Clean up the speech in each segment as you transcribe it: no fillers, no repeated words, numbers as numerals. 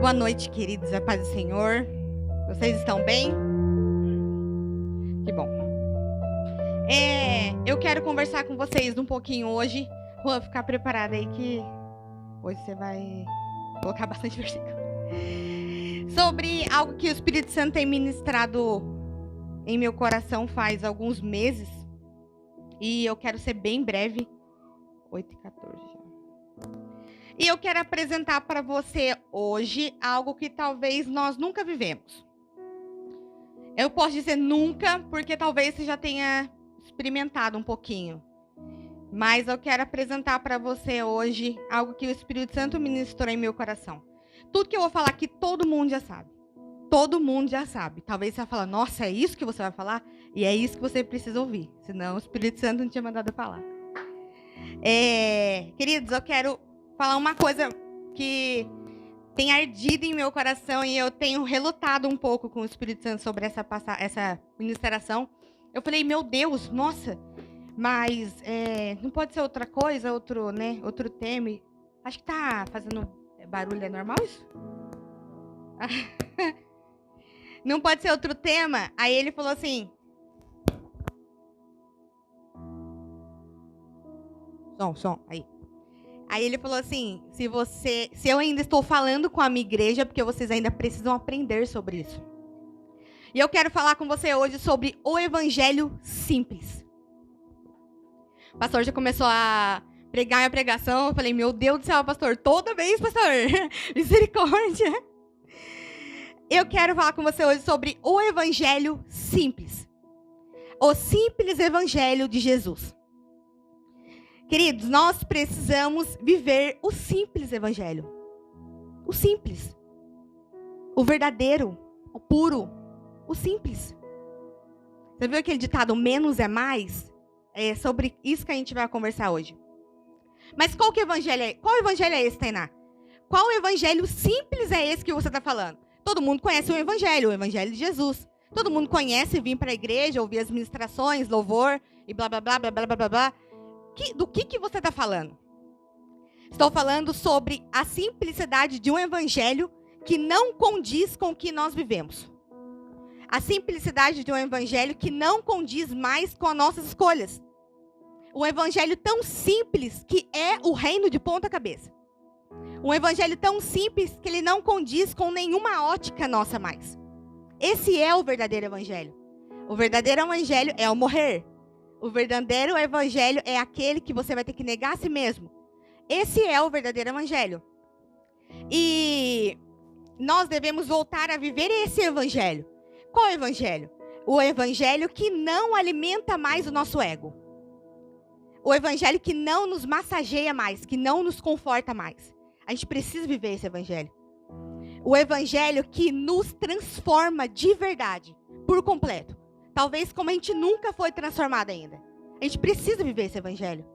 Boa noite, queridos, a paz do Senhor. Vocês estão bem? Que bom. Eu quero conversar com vocês um pouquinho hoje. Vou ficar preparada aí que hoje você vai colocar bastante versículo. Sobre algo que o Espírito Santo tem ministrado em meu coração faz alguns meses. E eu quero ser bem breve. 8h14 já. E eu quero apresentar para você hoje algo que talvez nós nunca vivemos. Eu posso dizer nunca, porque talvez você já tenha experimentado um pouquinho. Mas eu quero apresentar para você hoje algo que o Espírito Santo ministrou em meu coração. Tudo que eu vou falar aqui, todo mundo já sabe. Todo mundo já sabe. Talvez você vai falar, nossa, é isso que você vai falar? E é isso que você precisa ouvir. Senão o Espírito Santo não tinha mandado eu falar. Queridos, eu quero falar uma coisa que tem ardido em meu coração e eu tenho relutado um pouco com o Espírito Santo sobre essa ministração. Eu falei, meu Deus, nossa, mas não pode ser outra coisa, outro tema. Acho que tá fazendo barulho, é normal isso? Não pode ser outro tema? Aí ele falou assim... Som, aí. Aí ele falou assim, se eu ainda estou falando com a minha igreja, porque vocês ainda precisam aprender sobre isso. E eu quero falar com você hoje sobre o evangelho simples. O pastor já começou a pregar minha pregação, eu falei, meu Deus do céu, pastor, toda vez, pastor, misericórdia. Eu quero falar com você hoje sobre o evangelho simples. O simples evangelho de Jesus. Queridos, nós precisamos viver o simples evangelho. O simples. O verdadeiro. O puro. O simples. Você viu aquele ditado, menos é mais? É sobre isso que a gente vai conversar hoje. Mas qual evangelho é esse, Tainá? Qual evangelho simples é esse que você está falando? Todo mundo conhece o evangelho de Jesus. Todo mundo conhece vir para a igreja, ouvir as ministrações, louvor e blá, blá, blá, blá, blá, blá, blá. Do que você está falando? Estou falando sobre a simplicidade de um evangelho que não condiz com o que nós vivemos. A simplicidade de um evangelho que não condiz mais com as nossas escolhas. Um evangelho tão simples que é o reino de ponta cabeça. Um evangelho tão simples que ele não condiz com nenhuma ótica nossa mais. Esse é o verdadeiro evangelho. O verdadeiro evangelho é o morrer. O verdadeiro evangelho é aquele que você vai ter que negar a si mesmo. Esse é o verdadeiro evangelho. E nós devemos voltar a viver esse evangelho. Qual evangelho? O evangelho que não alimenta mais o nosso ego. O evangelho que não nos massageia mais, que não nos conforta mais. A gente precisa viver esse evangelho. O evangelho que nos transforma de verdade, por completo. Talvez como a gente nunca foi transformado ainda. A gente precisa viver esse evangelho.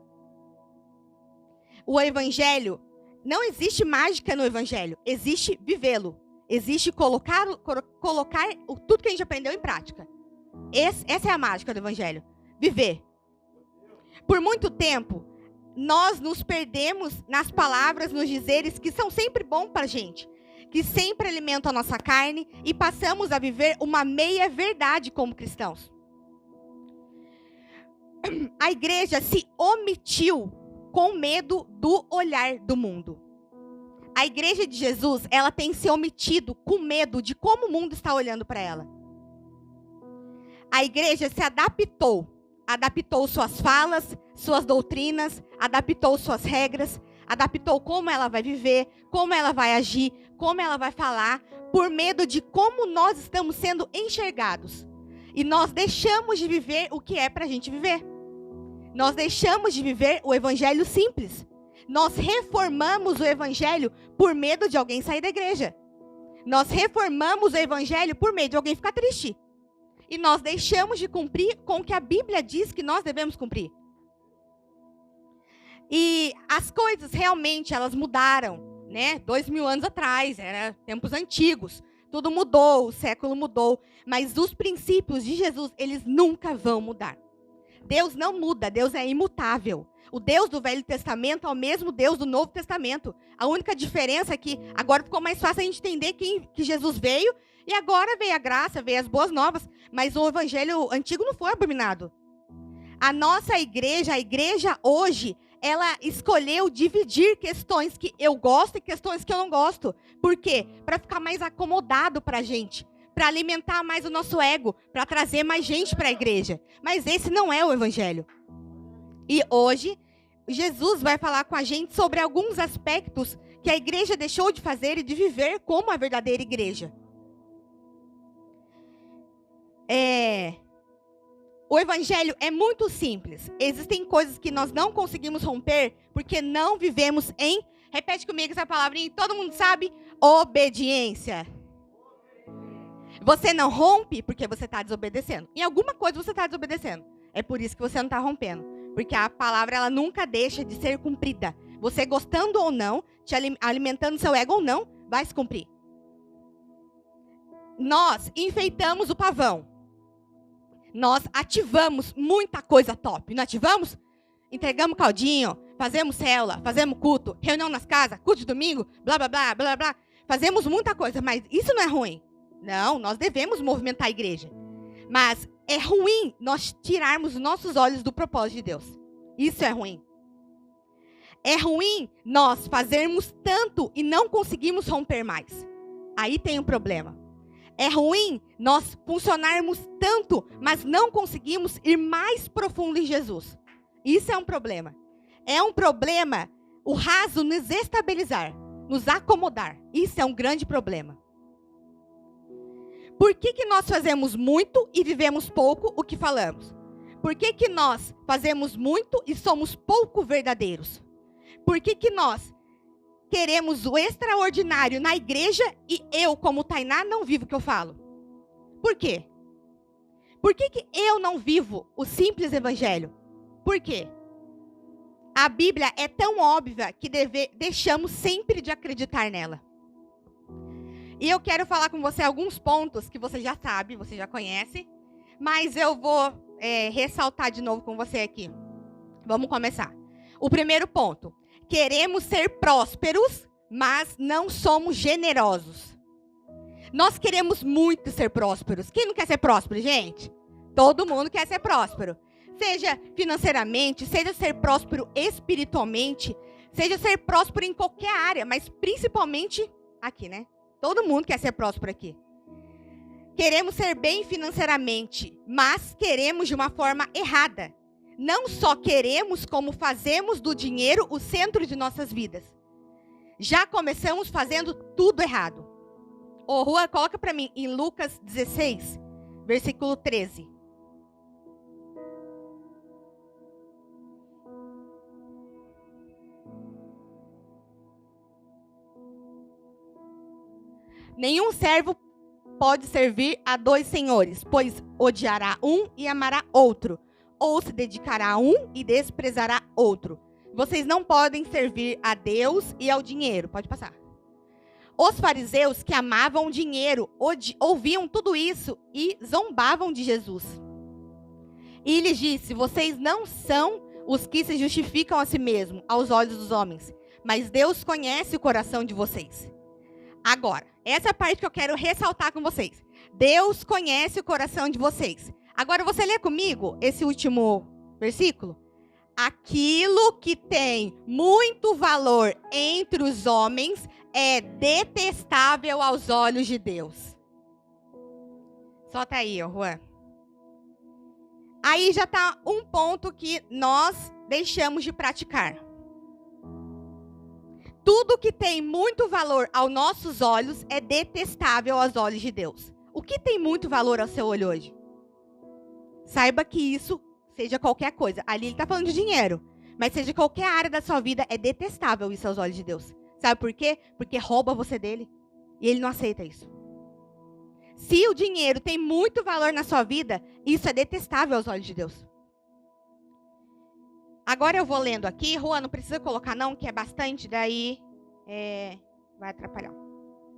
O evangelho, não existe mágica no evangelho. Existe vivê-lo. Existe colocar tudo que a gente aprendeu em prática. Essa é a mágica do evangelho. Viver. Por muito tempo, nós nos perdemos nas palavras, nos dizeres que são sempre bons para a gente. Que sempre alimentam a nossa carne e passamos a viver uma meia verdade como cristãos. A igreja se omitiu com medo do olhar do mundo. A igreja de Jesus, ela tem se omitido com medo de como o mundo está olhando para ela. A igreja se adaptou suas falas, suas doutrinas, adaptou suas regras, adaptou como ela vai viver, como ela vai agir, como ela vai falar, por medo de como nós estamos sendo enxergados. E nós deixamos de viver o que é para a gente viver. Nós deixamos de viver o evangelho simples. Nós reformamos o evangelho por medo de alguém sair da igreja. Nós reformamos o evangelho por medo de alguém ficar triste. E nós deixamos de cumprir com o que a Bíblia diz que nós devemos cumprir. E as coisas realmente, elas mudaram, né? 2000 anos atrás, era tempos antigos. Tudo mudou, o século mudou. Mas os princípios de Jesus, eles nunca vão mudar. Deus não muda, Deus é imutável. O Deus do Velho Testamento é o mesmo Deus do Novo Testamento. A única diferença é que agora ficou mais fácil a gente entender que Jesus veio, e agora veio a graça, veio as boas novas. Mas o evangelho antigo não foi abominado. A nossa igreja, a igreja hoje, ela escolheu dividir questões que eu gosto e questões que eu não gosto. Por quê? Para ficar mais acomodado para a gente. Para alimentar mais o nosso ego. Para trazer mais gente para a igreja. Mas esse não é o evangelho. E hoje, Jesus vai falar com a gente sobre alguns aspectos que a igreja deixou de fazer e de viver como a verdadeira igreja. O evangelho é muito simples. Existem coisas que nós não conseguimos romper porque não vivemos em, repete comigo essa palavrinha, todo mundo sabe, obediência. Você não rompe porque você está desobedecendo. Em alguma coisa você está desobedecendo. É por isso que você não está rompendo. Porque a palavra ela nunca deixa de ser cumprida. Você gostando ou não, te alimentando seu ego ou não, vai se cumprir. Nós enfeitamos o pavão. Nós ativamos muita coisa top. Não ativamos? Entregamos caldinho, fazemos célula, fazemos culto, reunião nas casas, culto de domingo, blá, blá, blá, blá, blá. Fazemos muita coisa, mas isso não é ruim. Não, nós devemos movimentar a igreja. Mas é ruim nós tirarmos os nossos olhos do propósito de Deus. Isso é ruim. É ruim nós fazermos tanto e não conseguimos romper mais. Aí tem um problema. É ruim nós funcionarmos tanto, mas não conseguimos ir mais profundo em Jesus. Isso é um problema. É um problema o raso nos estabilizar, nos acomodar. Isso é um grande problema. Por que nós fazemos muito e vivemos pouco o que falamos? Por que nós fazemos muito e somos pouco verdadeiros? Por que nós queremos o extraordinário na igreja e eu, como Tainá, não vivo o que eu falo? Por quê? Por que eu não vivo o simples evangelho? Por quê? A Bíblia é tão óbvia que deixamos sempre de acreditar nela. E eu quero falar com você alguns pontos que você já sabe, você já conhece, mas eu vou ressaltar de novo com você aqui. Vamos começar. O primeiro ponto. Queremos ser prósperos, mas não somos generosos. Nós queremos muito ser prósperos. Quem não quer ser próspero, gente? Todo mundo quer ser próspero. Seja financeiramente, seja ser próspero espiritualmente, seja ser próspero em qualquer área, mas principalmente aqui, né? Todo mundo quer ser próspero aqui. Queremos ser bem financeiramente, mas queremos de uma forma errada. Não só queremos, como fazemos do dinheiro o centro de nossas vidas. Já começamos fazendo tudo errado. Ô, Rua, coloca para mim em Lucas 16, versículo 13. Nenhum servo pode servir a dois senhores, pois odiará um e amará outro, ou se dedicará a um e desprezará outro. Vocês não podem servir a Deus e ao dinheiro. Pode passar. Os fariseus que amavam o dinheiro ouviam tudo isso e zombavam de Jesus. E lhes disse: vocês não são os que se justificam a si mesmos aos olhos dos homens, mas Deus conhece o coração de vocês. Agora, essa é a parte que eu quero ressaltar com vocês. Deus conhece o coração de vocês. Agora, você lê comigo esse último versículo? Aquilo que tem muito valor entre os homens é detestável aos olhos de Deus. Solta aí, Juan. Aí já está um ponto que nós deixamos de praticar. Tudo que tem muito valor aos nossos olhos é detestável aos olhos de Deus. O que tem muito valor ao seu olho hoje? Saiba que isso, seja qualquer coisa. Ali ele está falando de dinheiro. Mas seja qualquer área da sua vida, é detestável isso aos olhos de Deus. Sabe por quê? Porque rouba você dele. E ele não aceita isso. Se o dinheiro tem muito valor na sua vida, isso é detestável aos olhos de Deus. Agora eu vou lendo aqui. Juan, não precisa colocar não, que é bastante, daí vai atrapalhar.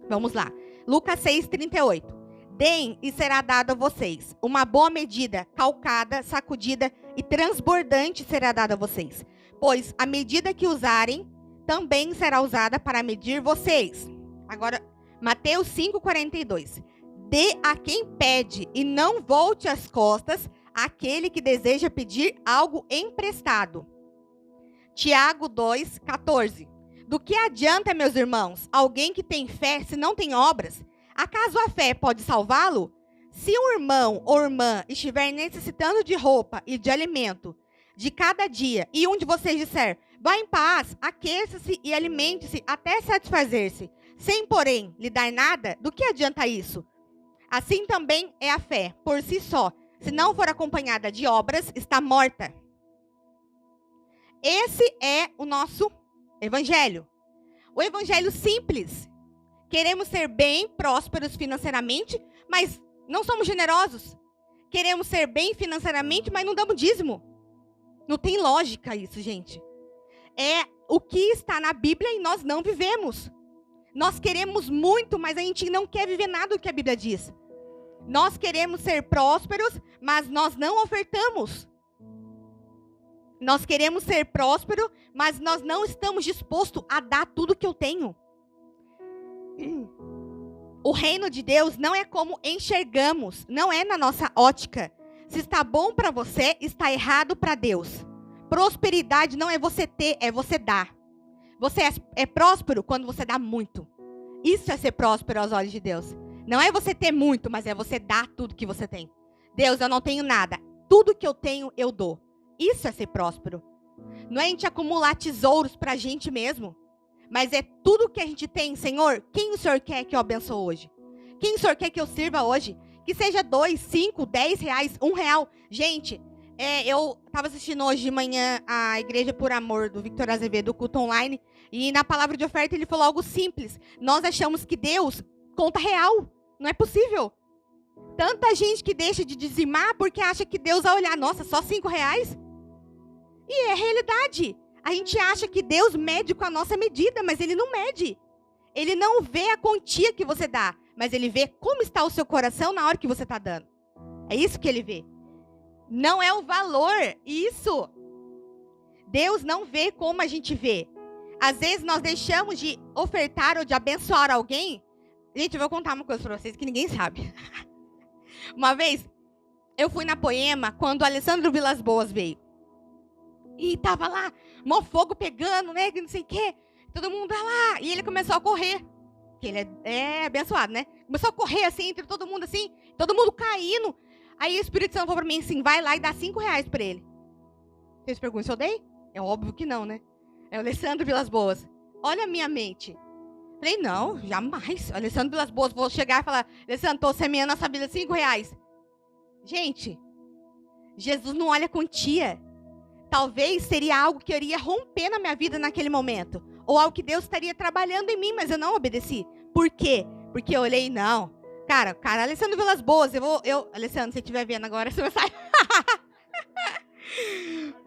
Vamos lá. Lucas 6:38. Deem e será dado a vocês. Uma boa medida, calcada, sacudida e transbordante será dada a vocês. pois a medida que usarem também será usada para medir vocês. Agora, Mateus 5,42. Dê a quem pede e não volte as costas àquele que deseja pedir algo emprestado. Tiago 2,14. Do que adianta, meus irmãos, alguém que tem fé se não tem obras? Acaso a fé pode salvá-lo? Se um irmão ou irmã estiver necessitando de roupa e de alimento de cada dia, e um de vocês disser, vá em paz, aqueça-se e alimente-se até satisfazer-se, sem, porém, lhe dar nada, do que adianta isso? Assim também é a fé, por si só. Se não for acompanhada de obras, está morta. Esse é o nosso evangelho. O evangelho simples. Queremos ser bem, prósperos financeiramente, mas não somos generosos. Queremos ser bem financeiramente, mas não damos dízimo. Não tem lógica isso, gente. É o que está na Bíblia e nós não vivemos. Nós queremos muito, mas a gente não quer viver nada do que a Bíblia diz. Nós queremos ser prósperos, mas nós não ofertamos. Nós queremos ser prósperos, mas nós não estamos dispostos a dar tudo que eu tenho. O reino de Deus não é como enxergamos, não é na nossa ótica. Se está bom para você, está errado para Deus. Prosperidade não é você ter, é você dar. Você é próspero quando você dá muito. Isso é ser próspero aos olhos de Deus. Não é você ter muito, mas é você dar tudo que você tem. Deus, eu não tenho nada. Tudo que eu tenho, eu dou. Isso é ser próspero. Não é a gente acumular tesouros para a gente mesmo. Mas é tudo que a gente tem, Senhor. Quem o Senhor quer que eu abençoe hoje? Quem o Senhor quer que eu sirva hoje? Que seja 2, 5, 10 reais, R$1. Gente, eu estava assistindo hoje de manhã a Igreja por Amor, do Victor Azevedo, do culto online. E na palavra de oferta ele falou algo simples. Nós achamos que Deus conta real. Não é possível. Tanta gente que deixa de dizimar porque acha que Deus vai olhar, nossa, só R$5? E é realidade. A gente acha que Deus mede com a nossa medida, mas Ele não mede. Ele não vê a quantia que você dá, mas Ele vê como está o seu coração na hora que você está dando. É isso que Ele vê. Não é o valor, isso. Deus não vê como a gente vê. Às vezes nós deixamos de ofertar ou de abençoar alguém. Gente, eu vou contar uma coisa para vocês que ninguém sabe. Uma vez, eu fui na Poema quando o Alessandro Vilas Boas veio. E tava lá, mó fogo pegando, né, não sei o quê. Todo mundo lá. E ele começou a correr. Porque ele é abençoado, né? Começou a correr assim, entre todo mundo assim. Todo mundo caindo. Aí o Espírito Santo falou pra mim assim, vai lá e dá R$5 pra ele. Vocês perguntam se eu dei? É óbvio que não, né? É o Alessandro Vilas Boas. Olha a minha mente. Falei, não, jamais. Alessandro Vilas Boas, vou chegar e falar, Alessandro, tô semeando essa Bíblia R$5. Gente, Jesus não olha quantia. Talvez seria algo que eu iria romper na minha vida naquele momento. Ou algo que Deus estaria trabalhando em mim, mas eu não obedeci. Por quê? Porque eu olhei, não. Cara, Alessandro Vilas Boas, Alessandro, se você estiver vendo agora, você vai sair.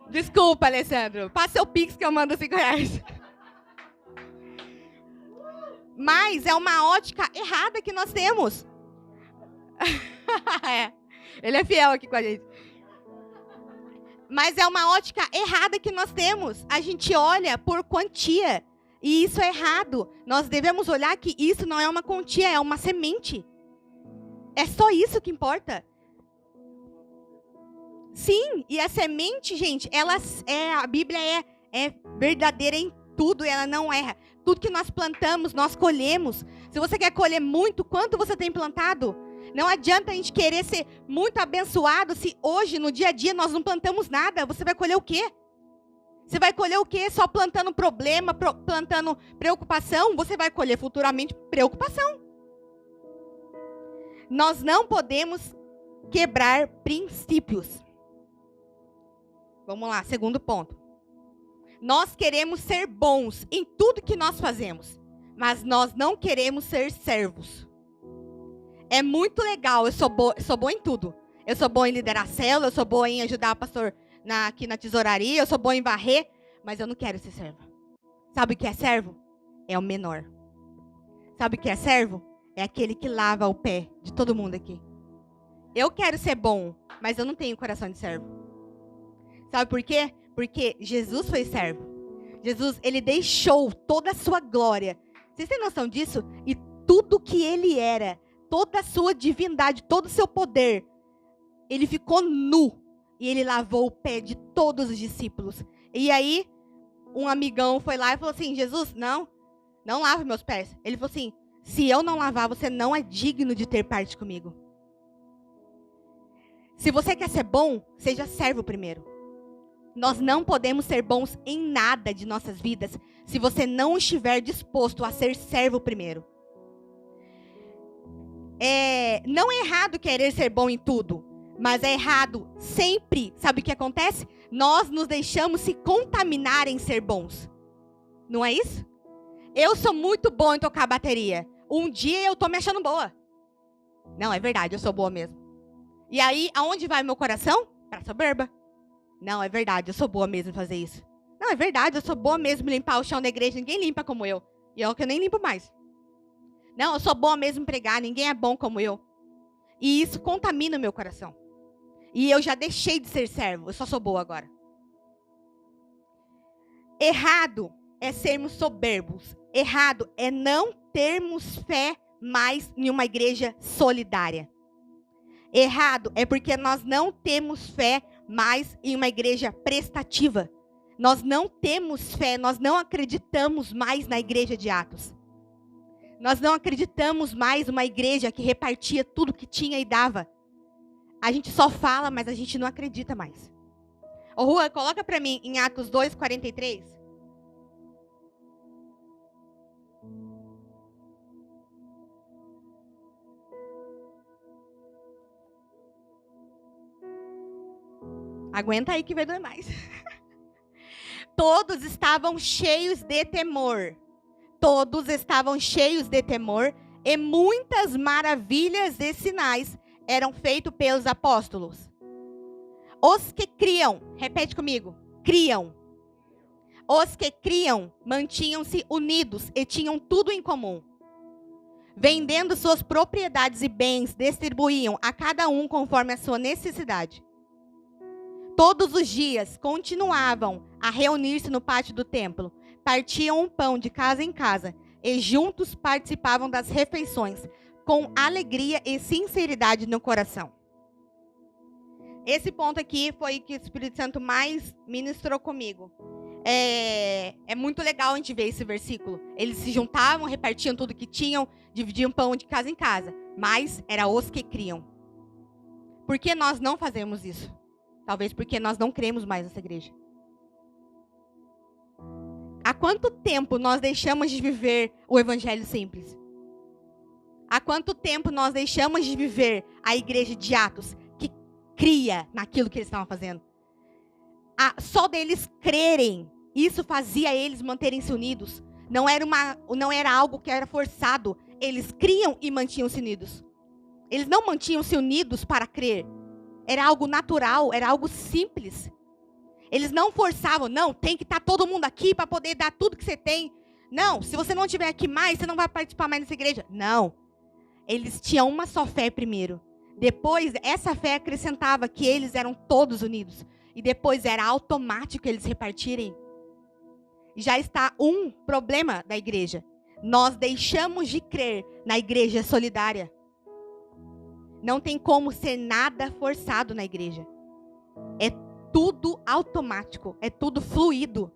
Desculpa, Alessandro. Passa seu Pix que eu mando R$5. Mas é uma ótica errada que nós temos. Ele é fiel aqui com a gente. Mas é uma ótica errada que nós temos. A gente olha por quantia. E isso é errado. Nós devemos olhar que isso não é uma quantia, é uma semente. É só isso que importa. Sim, e a semente, gente, a Bíblia é verdadeira em tudo, ela não erra. Tudo que nós plantamos, nós colhemos. Se você quer colher muito, quanto você tem plantado? Não adianta a gente querer ser muito abençoado se hoje, no dia a dia, nós não plantamos nada. Você vai colher o quê? Você vai colher o quê? Só plantando problema, plantando preocupação? Você vai colher futuramente preocupação. Nós não podemos quebrar princípios. Vamos lá, segundo ponto. Nós queremos ser bons em tudo que nós fazemos, mas nós não queremos ser servos. É muito legal, eu sou boa em tudo. Eu sou boa em liderar a célula, eu sou boa em ajudar o pastor aqui na tesouraria, eu sou boa em varrer, mas eu não quero ser servo. Sabe o que é servo? É o menor. Sabe o que é servo? É aquele que lava o pé de todo mundo aqui. Eu quero ser bom, mas eu não tenho coração de servo. Sabe por quê? Porque Jesus foi servo. Jesus, ele deixou toda a sua glória. Vocês têm noção disso? E tudo que ele era, toda a sua divindade, todo o seu poder, ele ficou nu. E ele lavou o pé de todos os discípulos. E aí, um amigão foi lá e falou assim, Jesus, não lave meus pés. Ele falou assim, se eu não lavar, você não é digno de ter parte comigo. Se você quer ser bom, seja servo primeiro. Nós não podemos ser bons em nada de nossas vidas se você não estiver disposto a ser servo primeiro. Não é errado querer ser bom em tudo, mas é errado sempre. Sabe o que acontece? Nós nos deixamos se contaminar em ser bons. Não é isso? Eu sou muito bom em tocar bateria. Um dia eu tô me achando boa. Não, é verdade, eu sou boa mesmo. E aí, aonde vai meu coração? Pra soberba. Não, é verdade, eu sou boa mesmo em fazer isso. Não, é verdade, eu sou boa mesmo em limpar o chão da igreja. Ninguém limpa como eu. E eu que eu nem limpo mais. Não, eu sou boa mesmo em pregar. Ninguém é bom como eu. E isso contamina o meu coração. E eu já deixei de ser servo. Eu só sou boa agora. Errado é sermos soberbos. Errado é não termos fé mais em uma igreja solidária. Errado é porque nós não temos fé mais em uma igreja prestativa. Nós não temos fé, nós não acreditamos mais na igreja de Atos. Nós não acreditamos mais numa igreja que repartia tudo que tinha e dava. A gente só fala, mas a gente não acredita mais. Ô Rua, coloca para mim em Atos 2:43. Aguenta aí que vai doer mais. Todos estavam cheios de temor. Todos estavam cheios de temor. E muitas maravilhas e sinais eram feitos pelos apóstolos. Os que criam, repete comigo, criam. Os que criam mantinham-se unidos e tinham tudo em comum. Vendendo suas propriedades e bens, distribuíam a cada um conforme a sua necessidade. Todos os dias continuavam a reunir-se no pátio do templo, partiam o pão de casa em casa e juntos participavam das refeições com alegria e sinceridade no coração. Esse ponto aqui foi que o Espírito Santo mais ministrou comigo. É muito legal a gente ver esse versículo. Eles se juntavam, repartiam tudo que tinham, dividiam pão de casa em casa, mas era os que criam. Por que nós não fazemos isso? Talvez porque nós não cremos mais nessa igreja. Há quanto tempo nós deixamos de viver o evangelho simples? Há quanto tempo nós deixamos de viver a igreja de Atos, que cria naquilo que eles estavam fazendo? Só deles crerem, isso fazia eles manterem-se unidos. Não era algo que era forçado. Eles criam e mantinham-se unidos. Eles não mantinham-se unidos para crer. Era algo natural, era algo simples. Eles não forçavam, não, tem que estar todo mundo aqui para poder dar tudo que você tem. Não, se você não estiver aqui mais, você não vai participar mais dessa igreja. Não, eles tinham uma só fé primeiro. Depois, essa fé acrescentava que eles eram todos unidos. E depois era automático eles repartirem. Já está um problema da igreja. Nós deixamos de crer na igreja solidária. Não tem como ser nada forçado na igreja. É tudo automático, é tudo fluido.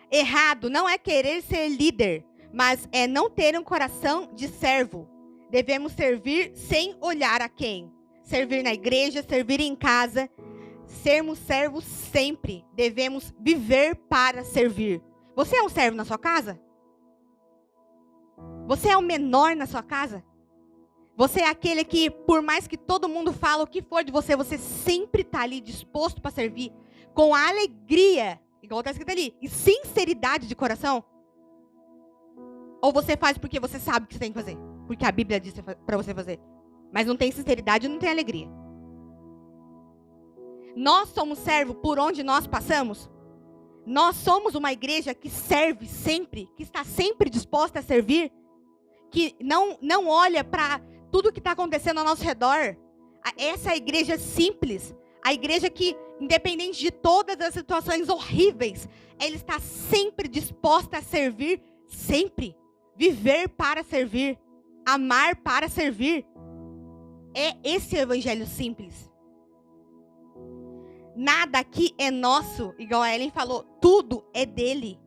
Errado não é querer ser líder, mas é não ter um coração de servo. Devemos servir sem olhar a quem. Servir na igreja, servir em casa. Sermos servos sempre. Devemos viver para servir. Você é um servo na sua casa? Você é o menor na sua casa? Você é aquele que, por mais que todo mundo fale o que for de você, você sempre está ali disposto para servir, com alegria, igual está escrito ali, e sinceridade de coração? Ou você faz porque você sabe o que você tem que fazer, porque a Bíblia diz para você fazer, mas não tem sinceridade e não tem alegria? Nós somos servos por onde nós passamos? Nós somos uma igreja que serve sempre, que está sempre disposta a servir, que não olha para tudo que está acontecendo ao nosso redor. Essa é a igreja simples. A igreja que, independente de todas as situações horríveis, ela está sempre disposta a servir, sempre. Viver para servir, amar para servir. É esse o evangelho simples. Nada aqui é nosso, igual a Ellen falou, tudo é dele.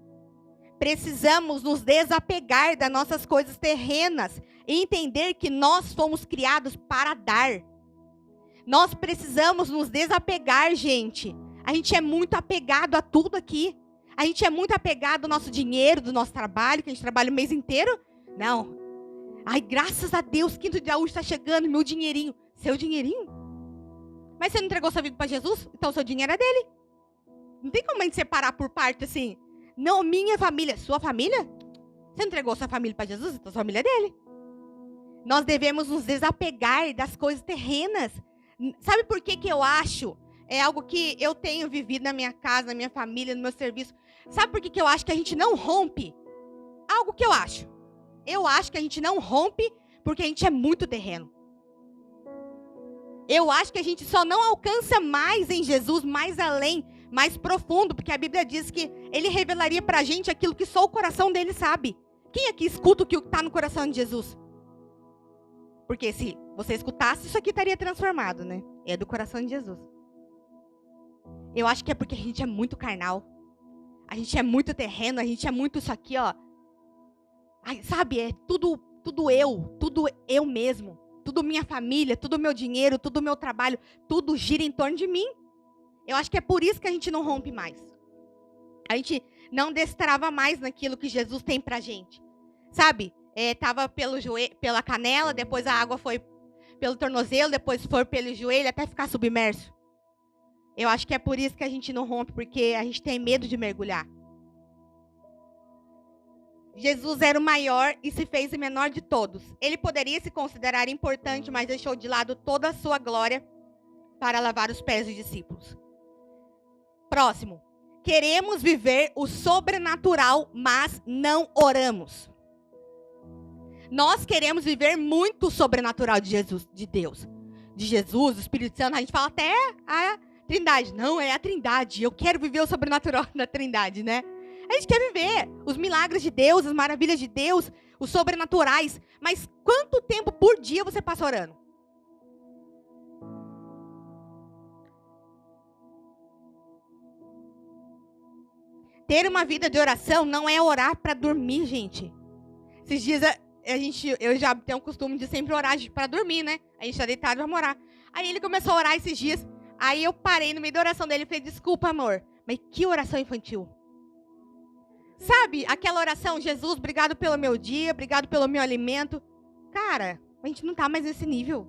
Precisamos nos desapegar das nossas coisas terrenas e entender que nós fomos criados para dar. Nós precisamos nos desapegar, gente. A gente é muito apegado a tudo aqui. A gente é muito apegado ao nosso dinheiro, do nosso trabalho, que a gente trabalha o mês inteiro. Não. Ai, graças a Deus, quinto de Araújo está chegando, meu dinheirinho. Seu dinheirinho? Mas você não entregou sua vida para Jesus? Então o seu dinheiro é dele. Não tem como a gente separar por parte assim. Não, minha família. Sua família? Você entregou sua família para Jesus? Então sua família é dele. Nós devemos nos desapegar das coisas terrenas. Sabe por que eu acho? É algo que eu tenho vivido na minha casa, na minha família, no meu serviço. Sabe por que eu acho que a gente não rompe? Algo que eu acho. Eu acho que a gente não rompe porque a gente é muito terreno. Eu acho que a gente só não alcança mais em Jesus, mais além, mais profundo, porque a Bíblia diz que ele revelaria pra gente aquilo que só o coração dele sabe. Quem aqui escuta o que está no coração de Jesus? Porque se você escutasse, isso aqui estaria transformado, né? É do coração de Jesus. Eu acho que é porque a gente é muito carnal. A gente é muito terreno, a gente é muito isso aqui, ó. Ai, sabe, é tudo eu mesmo. Tudo minha família, tudo meu dinheiro, tudo meu trabalho, tudo gira em torno de mim. Eu acho que é por isso que a gente não rompe mais. A gente não destrava mais naquilo que Jesus tem pra gente. Sabe? Tava pela canela, depois a água foi pelo tornozelo, depois foi pelo joelho, até ficar submerso. Eu acho que é por isso que a gente não rompe, porque a gente tem medo de mergulhar. Jesus era o maior e se fez o menor de todos. Ele poderia se considerar importante, mas deixou de lado toda a sua glória para lavar os pés dos discípulos. Próximo. Queremos viver o sobrenatural, mas não oramos. Nós queremos viver muito o sobrenatural de Jesus, de Deus. De Jesus, do Espírito Santo. A gente fala até a Trindade. Não, é a Trindade. Eu quero viver o sobrenatural da Trindade, né? A gente quer viver os milagres de Deus, as maravilhas de Deus, os sobrenaturais. Mas quanto tempo por dia você passa orando? Ter uma vida de oração não é orar para dormir, gente. Esses dias eu já tenho o costume de sempre orar para dormir, né? A gente tá deitado e vai orar. Aí ele começou a orar esses dias. Aí eu parei no meio da oração dele e falei, desculpa, amor, mas que oração infantil. Sabe, aquela oração, Jesus, obrigado pelo meu dia, obrigado pelo meu alimento. Cara, a gente não tá mais nesse nível.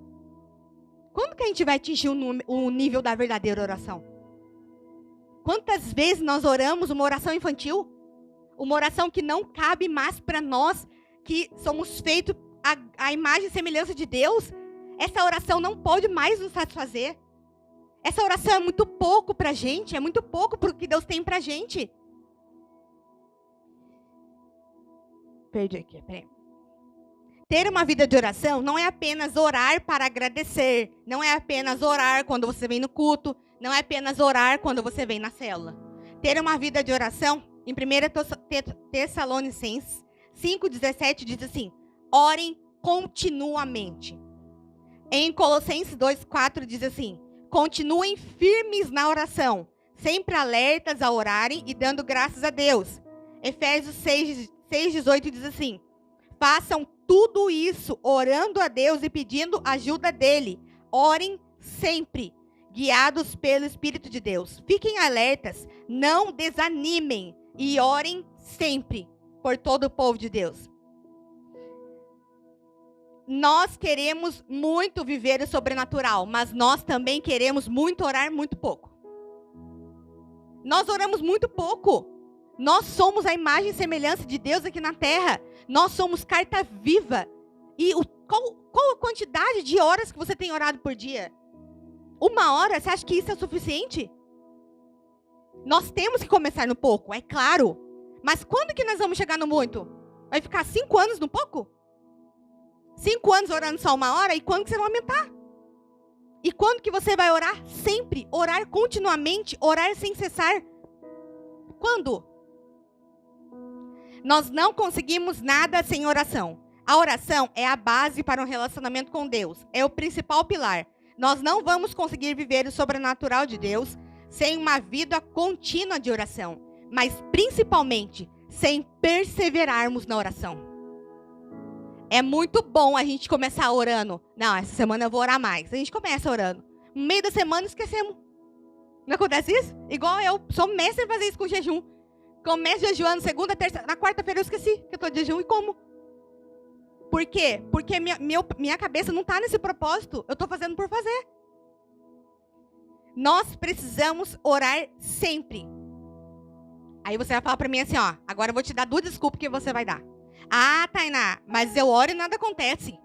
Quando que a gente vai atingir o nível da verdadeira oração? Quantas vezes nós oramos uma oração infantil? Uma oração que não cabe mais para nós, que somos feitos à imagem e semelhança de Deus. Essa oração não pode mais nos satisfazer. Essa oração é muito pouco para a gente, é muito pouco para o que Deus tem para a gente. Perdi aqui, peraí. Ter uma vida de oração não é apenas orar para agradecer. Não é apenas orar quando você vem no culto. Não é apenas orar quando você vem na célula. Ter uma vida de oração, em 1 Tessalonicenses 5,17 diz assim, orem continuamente. Em Colossenses 2,4 diz assim, continuem firmes na oração, sempre alertas a orarem e dando graças a Deus. Efésios 6,18 diz assim, façam tudo isso orando a Deus e pedindo ajuda dele. Orem sempre, guiados pelo Espírito de Deus. Fiquem alertas, não desanimem e orem sempre por todo o povo de Deus. Nós queremos muito viver o sobrenatural, mas nós também queremos muito orar muito pouco. Nós oramos muito pouco. Nós somos a imagem e semelhança de Deus aqui na terra. Nós somos carta viva. E qual a quantidade de horas que você tem orado por dia? 1 hora? Você acha que isso é o suficiente? Nós temos que começar no pouco, é claro. Mas quando que nós vamos chegar no muito? Vai ficar 5 anos no pouco? 5 anos orando só 1 hora? E quando que você vai aumentar? E quando que você vai orar? Sempre. Orar continuamente, orar sem cessar. Quando? Nós não conseguimos nada sem oração. A oração é a base para um relacionamento com Deus. É o principal pilar. Nós não vamos conseguir viver o sobrenatural de Deus sem uma vida contínua de oração. Mas principalmente sem perseverarmos na oração. É muito bom a gente começar orando. Não, essa semana eu vou orar mais. A gente começa orando. No meio da semana esquecemos. Não acontece isso? Igual eu sou mestre em fazer isso com jejum. Começo jejuando segunda, terça, na quarta-feira eu esqueci que eu estou de jejum e como. Por quê? Porque minha cabeça não está nesse propósito. Eu estou fazendo por fazer. Nós precisamos orar sempre. Aí você vai falar para mim assim, ó. Agora eu vou te dar 2 desculpas que você vai dar. Ah, Tainá, mas eu oro e nada acontece.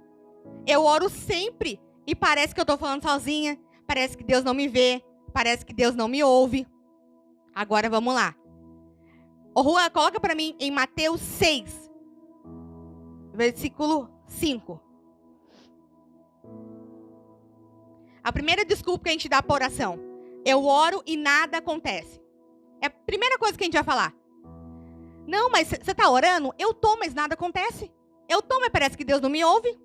Eu oro sempre e parece que eu estou falando sozinha. Parece que Deus não me vê. Parece que Deus não me ouve. Agora vamos lá. Ô, Juan, coloca para mim em Mateus 6, versículo 5. A primeira desculpa que a gente dá para oração. Eu oro e nada acontece. É a primeira coisa que a gente vai falar. Não, mas você está orando? Eu estou, mas nada acontece. Eu estou, mas parece que Deus não me ouve.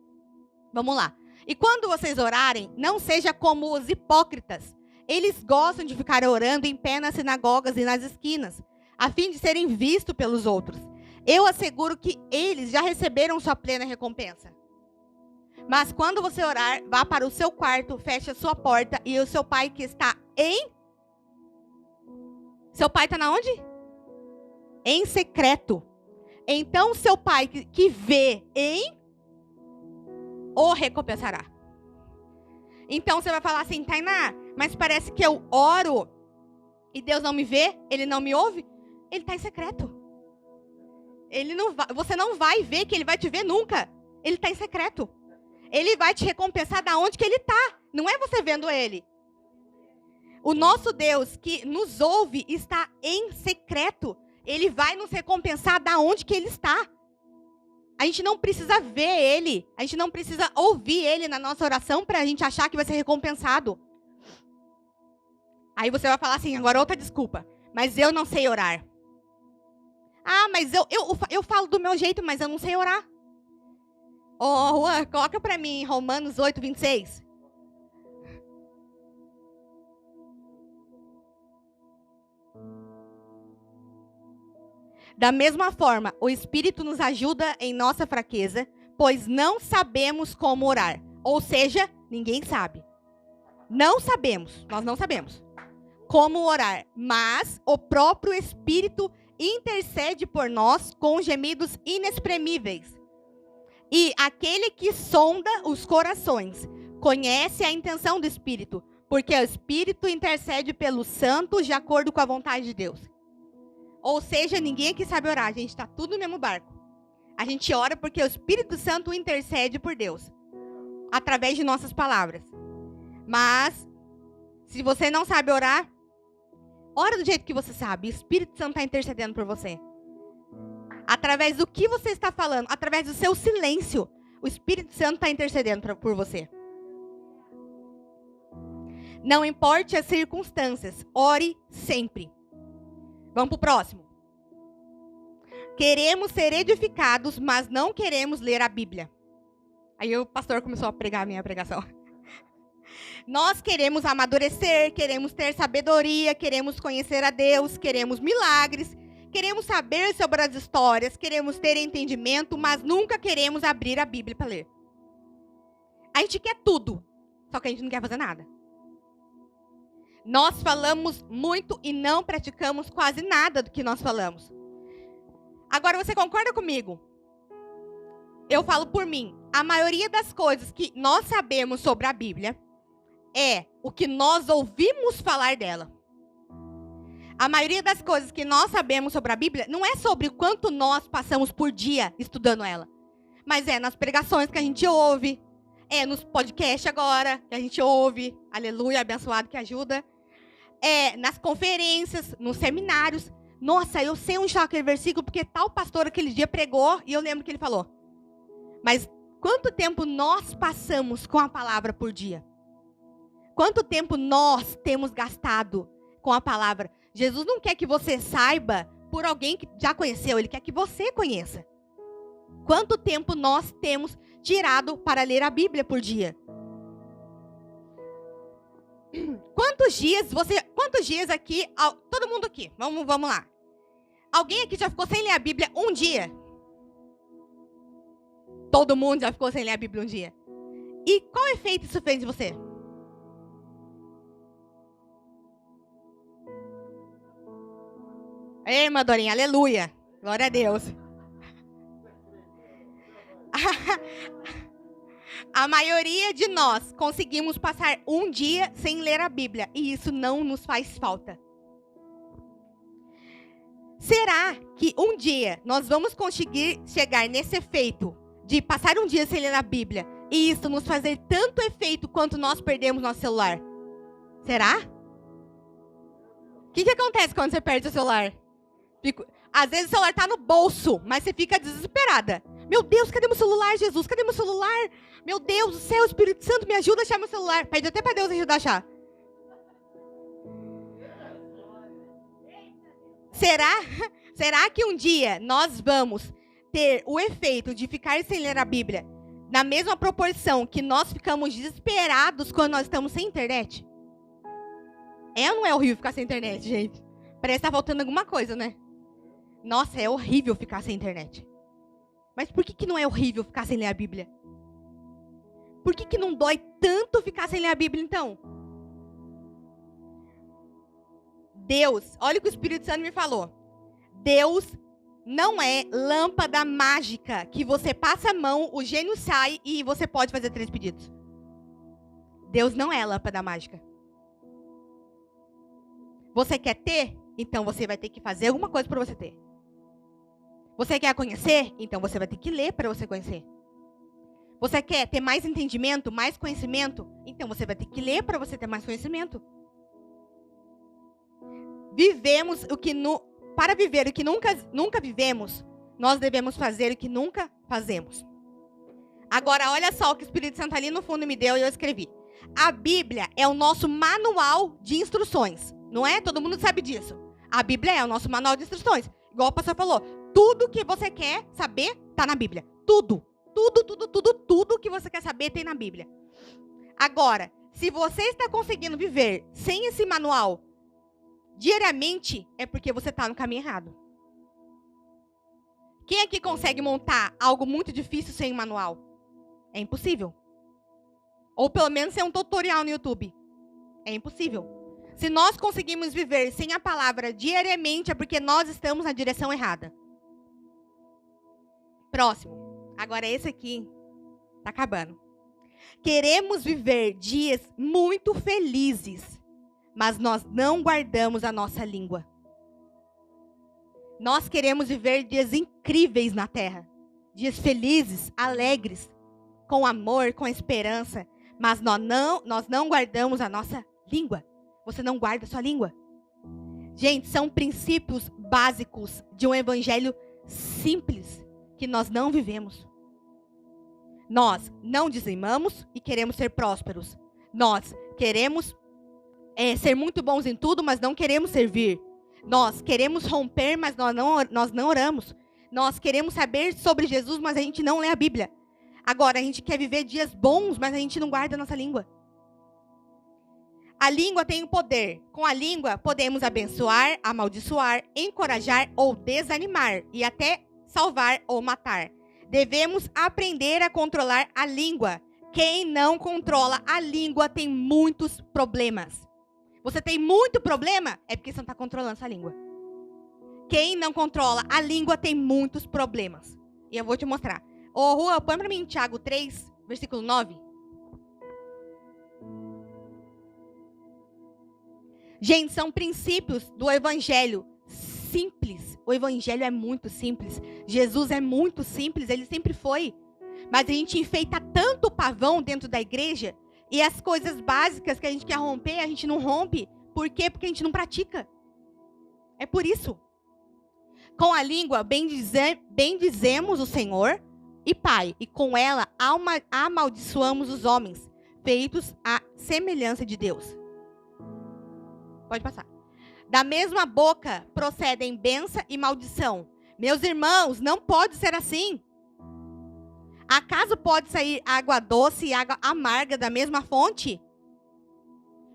Vamos lá. E quando vocês orarem, não seja como os hipócritas. Eles gostam de ficar orando em pé nas sinagogas e nas esquinas, a fim de serem vistos pelos outros. Eu asseguro que eles já receberam sua plena recompensa. Mas quando você orar, vá para o seu quarto, feche a sua porta e o seu pai que está em... Seu pai está na onde? Em secreto. Então seu pai que vê em... o recompensará. Então você vai falar assim, Tainá, mas parece que eu oro e Deus não me vê, Ele não me ouve. Ele está em secreto. Ele não vai, você não vai ver que Ele vai te ver nunca. Ele está em secreto. Ele vai te recompensar da onde que Ele está. Não é você vendo Ele. O nosso Deus que nos ouve está em secreto. Ele vai nos recompensar da onde que Ele está. A gente não precisa ver Ele. A gente não precisa ouvir Ele na nossa oração para a gente achar que vai ser recompensado. Aí você vai falar assim, agora outra desculpa. Mas eu não sei orar. Ah, mas eu falo do meu jeito, mas eu não sei orar. Ô, Juan, coloca para mim Romanos 8, 26. Da mesma forma, o Espírito nos ajuda em nossa fraqueza, pois não sabemos como orar. Ou seja, ninguém sabe. Não sabemos, nós não sabemos como orar, mas o próprio Espírito intercede por nós com gemidos inexprimíveis. E aquele que sonda os corações conhece a intenção do Espírito, porque o Espírito intercede pelos santos de acordo com a vontade de Deus. Ou seja, ninguém aqui sabe orar, a gente está tudo no mesmo barco. A gente ora porque o Espírito Santo intercede por Deus, através de nossas palavras. Mas, se você não sabe orar, ora do jeito que você sabe. O Espírito Santo está intercedendo por você. Através do que você está falando, através do seu silêncio, o Espírito Santo está intercedendo por você. Não importe as circunstâncias, ore sempre. Vamos para o próximo. Queremos ser edificados, mas não queremos ler a Bíblia. Aí o pastor começou a pregar a minha pregação. Nós queremos amadurecer, queremos ter sabedoria, queremos conhecer a Deus, queremos milagres, queremos saber sobre as histórias, queremos ter entendimento, mas nunca queremos abrir a Bíblia para ler. A gente quer tudo, só que a gente não quer fazer nada. Nós falamos muito e não praticamos quase nada do que nós falamos. Agora, você concorda comigo? Eu falo por mim. A maioria das coisas que nós sabemos sobre a Bíblia é o que nós ouvimos falar dela. A maioria das coisas que nós sabemos sobre a Bíblia não é sobre o quanto nós passamos por dia estudando ela. Mas é nas pregações que a gente ouve. É nos podcasts agora que a gente ouve. Aleluia, abençoado que ajuda. É nas conferências, nos seminários. Nossa, eu sei onde está aquele versículo porque tal pastor aquele dia pregou e eu lembro que ele falou. Mas quanto tempo nós passamos com a palavra por dia? Quanto tempo nós temos gastado com a palavra? Jesus não quer que você saiba por alguém que já conheceu, ele quer que você conheça. Quanto tempo nós temos tirado para ler a Bíblia por dia? Quantos dias aqui, todo mundo aqui, vamos lá. Alguém aqui já ficou sem ler a Bíblia um dia? Todo mundo já ficou sem ler a Bíblia um dia. E qual efeito isso fez em você? Ei, irmã Dorinha, aleluia. Glória a Deus. A maioria de nós conseguimos passar um dia sem ler a Bíblia. E isso não nos faz falta. Será que um dia nós vamos conseguir chegar nesse efeito de passar um dia sem ler a Bíblia e isso nos fazer tanto efeito quanto nós perdemos nosso celular? Será? O que acontece quando você perde o celular? Às vezes o celular está no bolso, mas você fica desesperada. Meu Deus, cadê meu celular, Jesus? Cadê meu celular? Meu Deus do céu, Espírito Santo, me ajuda a achar meu celular. Pede até para Deus ajudar a achar. Será que um dia nós vamos ter o efeito de ficar sem ler a Bíblia na mesma proporção que nós ficamos desesperados quando nós estamos sem internet? É ou não é horrível ficar sem internet, gente? Parece que tá faltando alguma coisa, né? Nossa, é horrível ficar sem internet. Mas por que não é horrível ficar sem ler a Bíblia? Por que não dói tanto ficar sem ler a Bíblia, então? Deus, olha o que o Espírito Santo me falou. Deus não é lâmpada mágica que você passa a mão, o gênio sai e você pode fazer 3 pedidos. Deus não é lâmpada mágica. Você quer ter? Então você vai ter que fazer alguma coisa para você ter. Você quer conhecer? Então você vai ter que ler para você conhecer. Você quer ter mais entendimento, mais conhecimento? Então você vai ter que ler para você ter mais conhecimento. Para viver o que nunca vivemos, nós devemos fazer o que nunca fazemos. Agora, olha só o que o Espírito Santo ali no fundo me deu e eu escrevi. A Bíblia é o nosso manual de instruções. Não é? Todo mundo sabe disso. A Bíblia é o nosso manual de instruções. Igual o pastor falou. Tudo que você quer saber está na Bíblia. Tudo que você quer saber tem na Bíblia. Agora, se você está conseguindo viver sem esse manual diariamente, é porque você está no caminho errado. Quem aqui consegue montar algo muito difícil sem manual? É impossível. Ou pelo menos sem um tutorial no YouTube. É impossível. Se nós conseguimos viver sem a palavra diariamente, é porque nós estamos na direção errada. Próximo. Agora esse aqui tá acabando. Queremos viver dias muito felizes, mas nós não guardamos a nossa língua. Nós queremos viver dias incríveis na terra. Dias felizes, alegres, com amor, com esperança, mas nós não guardamos a nossa língua. Você não guarda a sua língua? Gente, são princípios básicos de um evangelho simples que nós não vivemos. Nós não dizimamos e queremos ser prósperos. Nós queremos ser muito bons em tudo, mas não queremos servir. Nós queremos romper, mas nós não oramos. Nós queremos saber sobre Jesus, mas a gente não lê a Bíblia. Agora, a gente quer viver dias bons, mas a gente não guarda a nossa língua. A língua tem o poder. Com a língua, podemos abençoar, amaldiçoar, encorajar ou desanimar. E até salvar ou matar. Devemos aprender a controlar a língua. Quem não controla a língua tem muitos problemas. Você tem muito problema? É porque você não está controlando sua língua. Quem não controla a língua tem muitos problemas. E eu vou te mostrar. Ô, Rua, põe para mim Tiago 3, versículo 9. Gente, são princípios do evangelho simples. O evangelho é muito simples. Jesus é muito simples, ele sempre foi. Mas a gente enfeita tanto o pavão dentro da igreja e as coisas básicas que a gente quer romper, a gente não rompe. Por quê? Porque a gente não pratica. É por isso. Com a língua, bendizemos o Senhor e Pai, e com ela amaldiçoamos os homens. feitos à semelhança de Deus. Pode passar. Da mesma boca procedem bênção e maldição. Meus irmãos, não pode ser assim. Acaso pode sair água doce e água amarga da mesma fonte?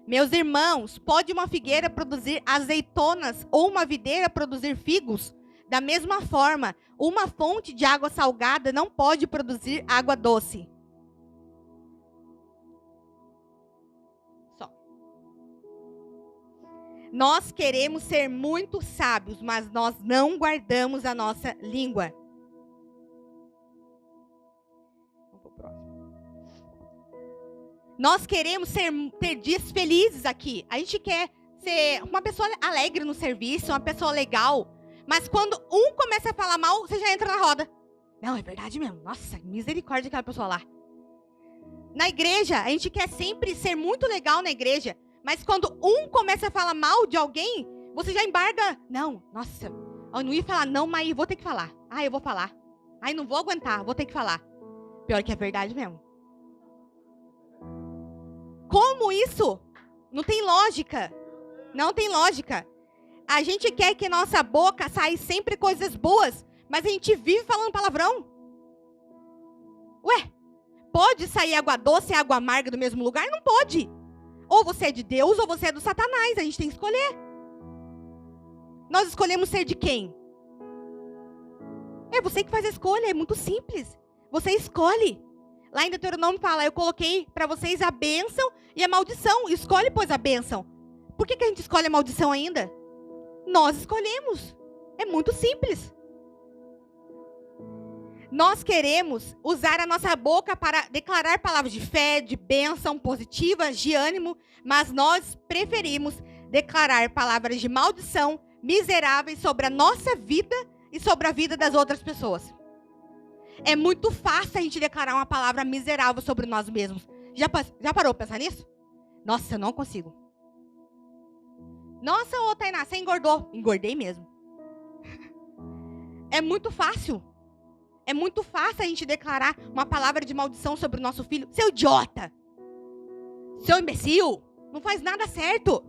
Meus irmãos, pode uma figueira produzir azeitonas ou uma videira produzir figos? Da mesma forma, uma fonte de água salgada não pode produzir água doce. Só. Nós queremos ser muito sábios, mas nós não guardamos a nossa língua. Nós queremos ter dias felizes aqui. A gente quer ser uma pessoa alegre no serviço, uma pessoa legal. Mas quando um começa a falar mal, você já entra na roda. Não, é verdade mesmo. Nossa, misericórdia daquela pessoa lá. Na igreja, a gente quer sempre ser muito legal na igreja. Mas quando um começa a falar mal de alguém, você já embarga. Não, nossa, eu não ia falar não, mas vou ter que falar. Eu vou falar. Não vou aguentar, vou ter que falar. Pior que é verdade mesmo. Como isso? Não tem lógica. Não tem lógica. A gente quer que nossa boca saia sempre coisas boas, mas a gente vive falando palavrão. Ué, pode sair água doce e água amarga do mesmo lugar? Não pode. Ou você é de Deus ou você é do Satanás. A gente tem que escolher. Nós escolhemos ser de quem? É você que faz a escolha, é muito simples. Você escolhe. Lá em Deuteronômio fala, eu coloquei para vocês a bênção e a maldição. Escolhe, pois, a bênção. Por que a gente escolhe a maldição ainda? Nós escolhemos. É muito simples. Nós queremos usar a nossa boca para declarar palavras de fé, de bênção, positivas, de ânimo, mas nós preferimos declarar palavras de maldição, miseráveis sobre a nossa vida e sobre a vida das outras pessoas. É muito fácil a gente declarar uma palavra miserável sobre nós mesmos. Já parou para pensar nisso? Nossa, eu não consigo. Nossa, ô Tainá, você engordou. Engordei mesmo. É muito fácil. É muito fácil a gente declarar uma palavra de maldição sobre o nosso filho. Seu idiota. Seu imbecil. Não faz nada certo.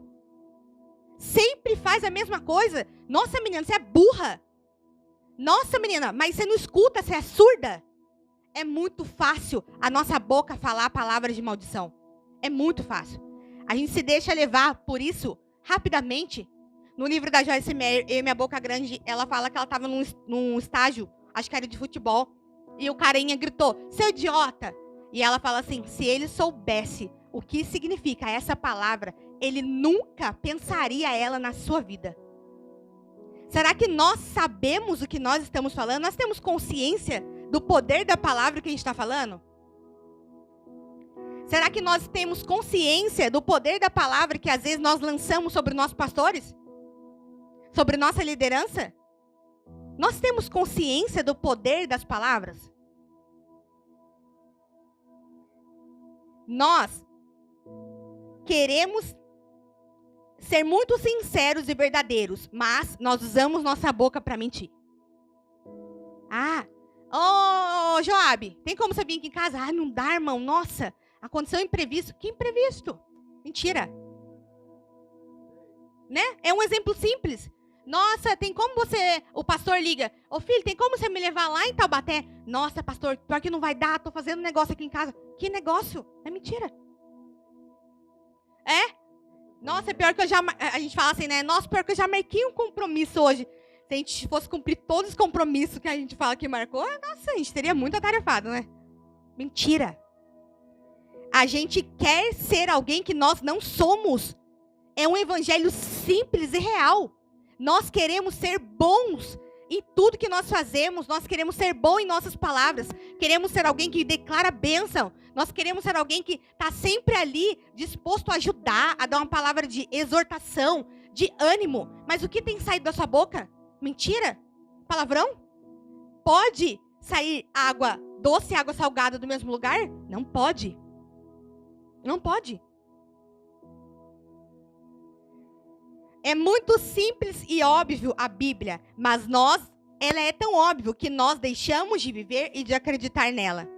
Sempre faz a mesma coisa. Nossa, menina, você é burra. Nossa, menina, mas você não escuta, você é surda? É muito fácil a nossa boca falar palavras de maldição. É muito fácil. A gente se deixa levar por isso rapidamente. No livro da Joyce Meyer, Eu e Minha Boca Grande, ela fala que ela estava num estágio, acho que era de futebol, e o carinha gritou, seu idiota! E ela fala assim, se ele soubesse o que significa essa palavra, ele nunca pensaria ela na sua vida. Será que nós sabemos o que nós estamos falando? Nós temos consciência do poder da palavra que a gente está falando? Será que nós temos consciência do poder da palavra que às vezes nós lançamos sobre nossos pastores? Sobre nossa liderança? Nós temos consciência do poder das palavras? Nós queremos ser muito sinceros e verdadeiros, mas nós usamos nossa boca para mentir. Joabe, tem como você vir aqui em casa? Não dá, irmão, nossa, aconteceu um imprevisto. Que imprevisto? Mentira. Né? É um exemplo simples. Nossa, tem como o pastor liga, filho, tem como você me levar lá em Taubaté? Nossa, pastor, pior que não vai dar, tô fazendo um negócio aqui em casa. Que negócio? É mentira. Nossa, é pior que a gente fala assim, né? Nossa, pior que eu já marquei um compromisso hoje. Se a gente fosse cumprir todos os compromissos que a gente fala que marcou, nossa, a gente teria muito atarefado, né? Mentira. A gente quer ser alguém que nós não somos. É um evangelho simples e real. Nós queremos ser bons em tudo que nós fazemos. Nós queremos ser bons em nossas palavras. Queremos ser alguém que declara bênção. Nós queremos ser alguém que está sempre ali, disposto a ajudar, a dar uma palavra de exortação, de ânimo. Mas o que tem saído da sua boca? Mentira? Palavrão? Pode sair água doce e água salgada do mesmo lugar? Não pode. Não pode. É muito simples e óbvio a Bíblia, mas ela é tão óbvio que nós deixamos de viver e de acreditar nela.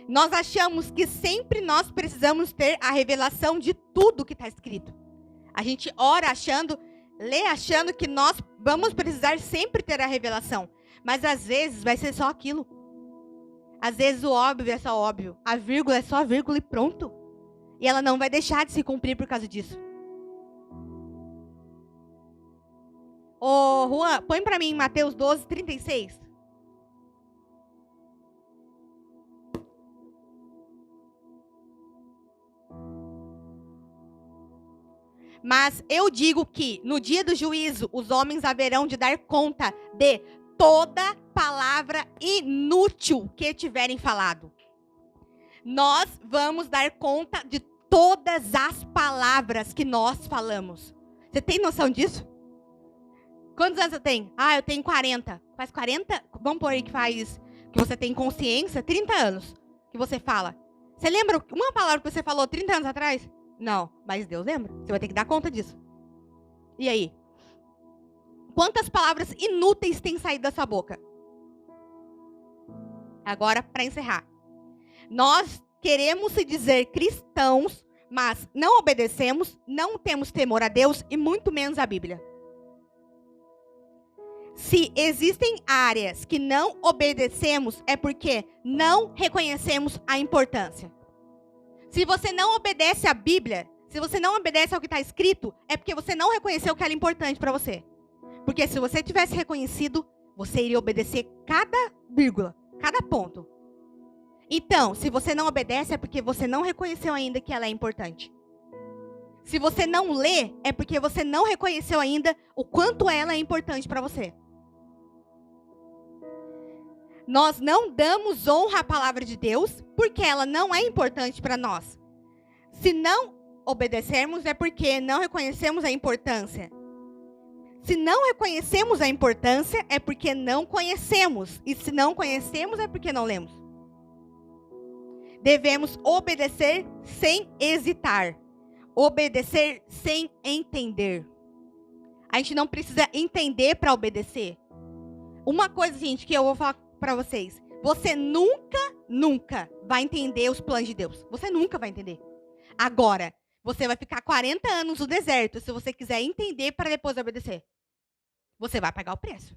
Nós achamos que sempre nós precisamos ter a revelação de tudo que está escrito. A gente ora achando, lê achando que nós vamos precisar sempre ter a revelação. Mas às vezes vai ser só aquilo. Às vezes o óbvio é só óbvio. A vírgula é só vírgula e pronto. E ela não vai deixar de se cumprir por causa disso. Ô, Juan, põe para mim Mateus 12, 36. Mas eu digo que no dia do juízo os homens haverão de dar conta de toda palavra inútil que tiverem falado. Nós vamos dar conta de todas as palavras que nós falamos. Você tem noção disso? Quantos anos você tem? Eu tenho 40. Faz 40? Vamos pôr aí que você tem consciência, 30 anos que você fala. Você lembra uma palavra que você falou 30 anos atrás? Não, mas Deus lembra. Você vai ter que dar conta disso. E aí? Quantas palavras inúteis têm saído da sua boca? Agora, para encerrar. Nós queremos se dizer cristãos, mas não obedecemos, não temos temor a Deus e muito menos a Bíblia. Se existem áreas que não obedecemos, é porque não reconhecemos a importância. Se você não obedece à Bíblia, se você não obedece ao que está escrito, é porque você não reconheceu que ela é importante para você. Porque se você tivesse reconhecido, você iria obedecer cada vírgula, cada ponto. Então, se você não obedece, é porque você não reconheceu ainda que ela é importante. Se você não lê, é porque você não reconheceu ainda o quanto ela é importante para você. Nós não damos honra à palavra de Deus porque ela não é importante para nós. Se não obedecermos é porque não reconhecemos a importância. Se não reconhecemos a importância é porque não conhecemos. E se não conhecemos é porque não lemos. Devemos obedecer sem hesitar. Obedecer sem entender. A gente não precisa entender para obedecer. Uma coisa, gente, que eu vou falar para vocês. Você nunca vai entender os planos de Deus. Você nunca vai entender. Agora, você vai ficar 40 anos no deserto se você quiser entender para depois obedecer. Você vai pagar o preço.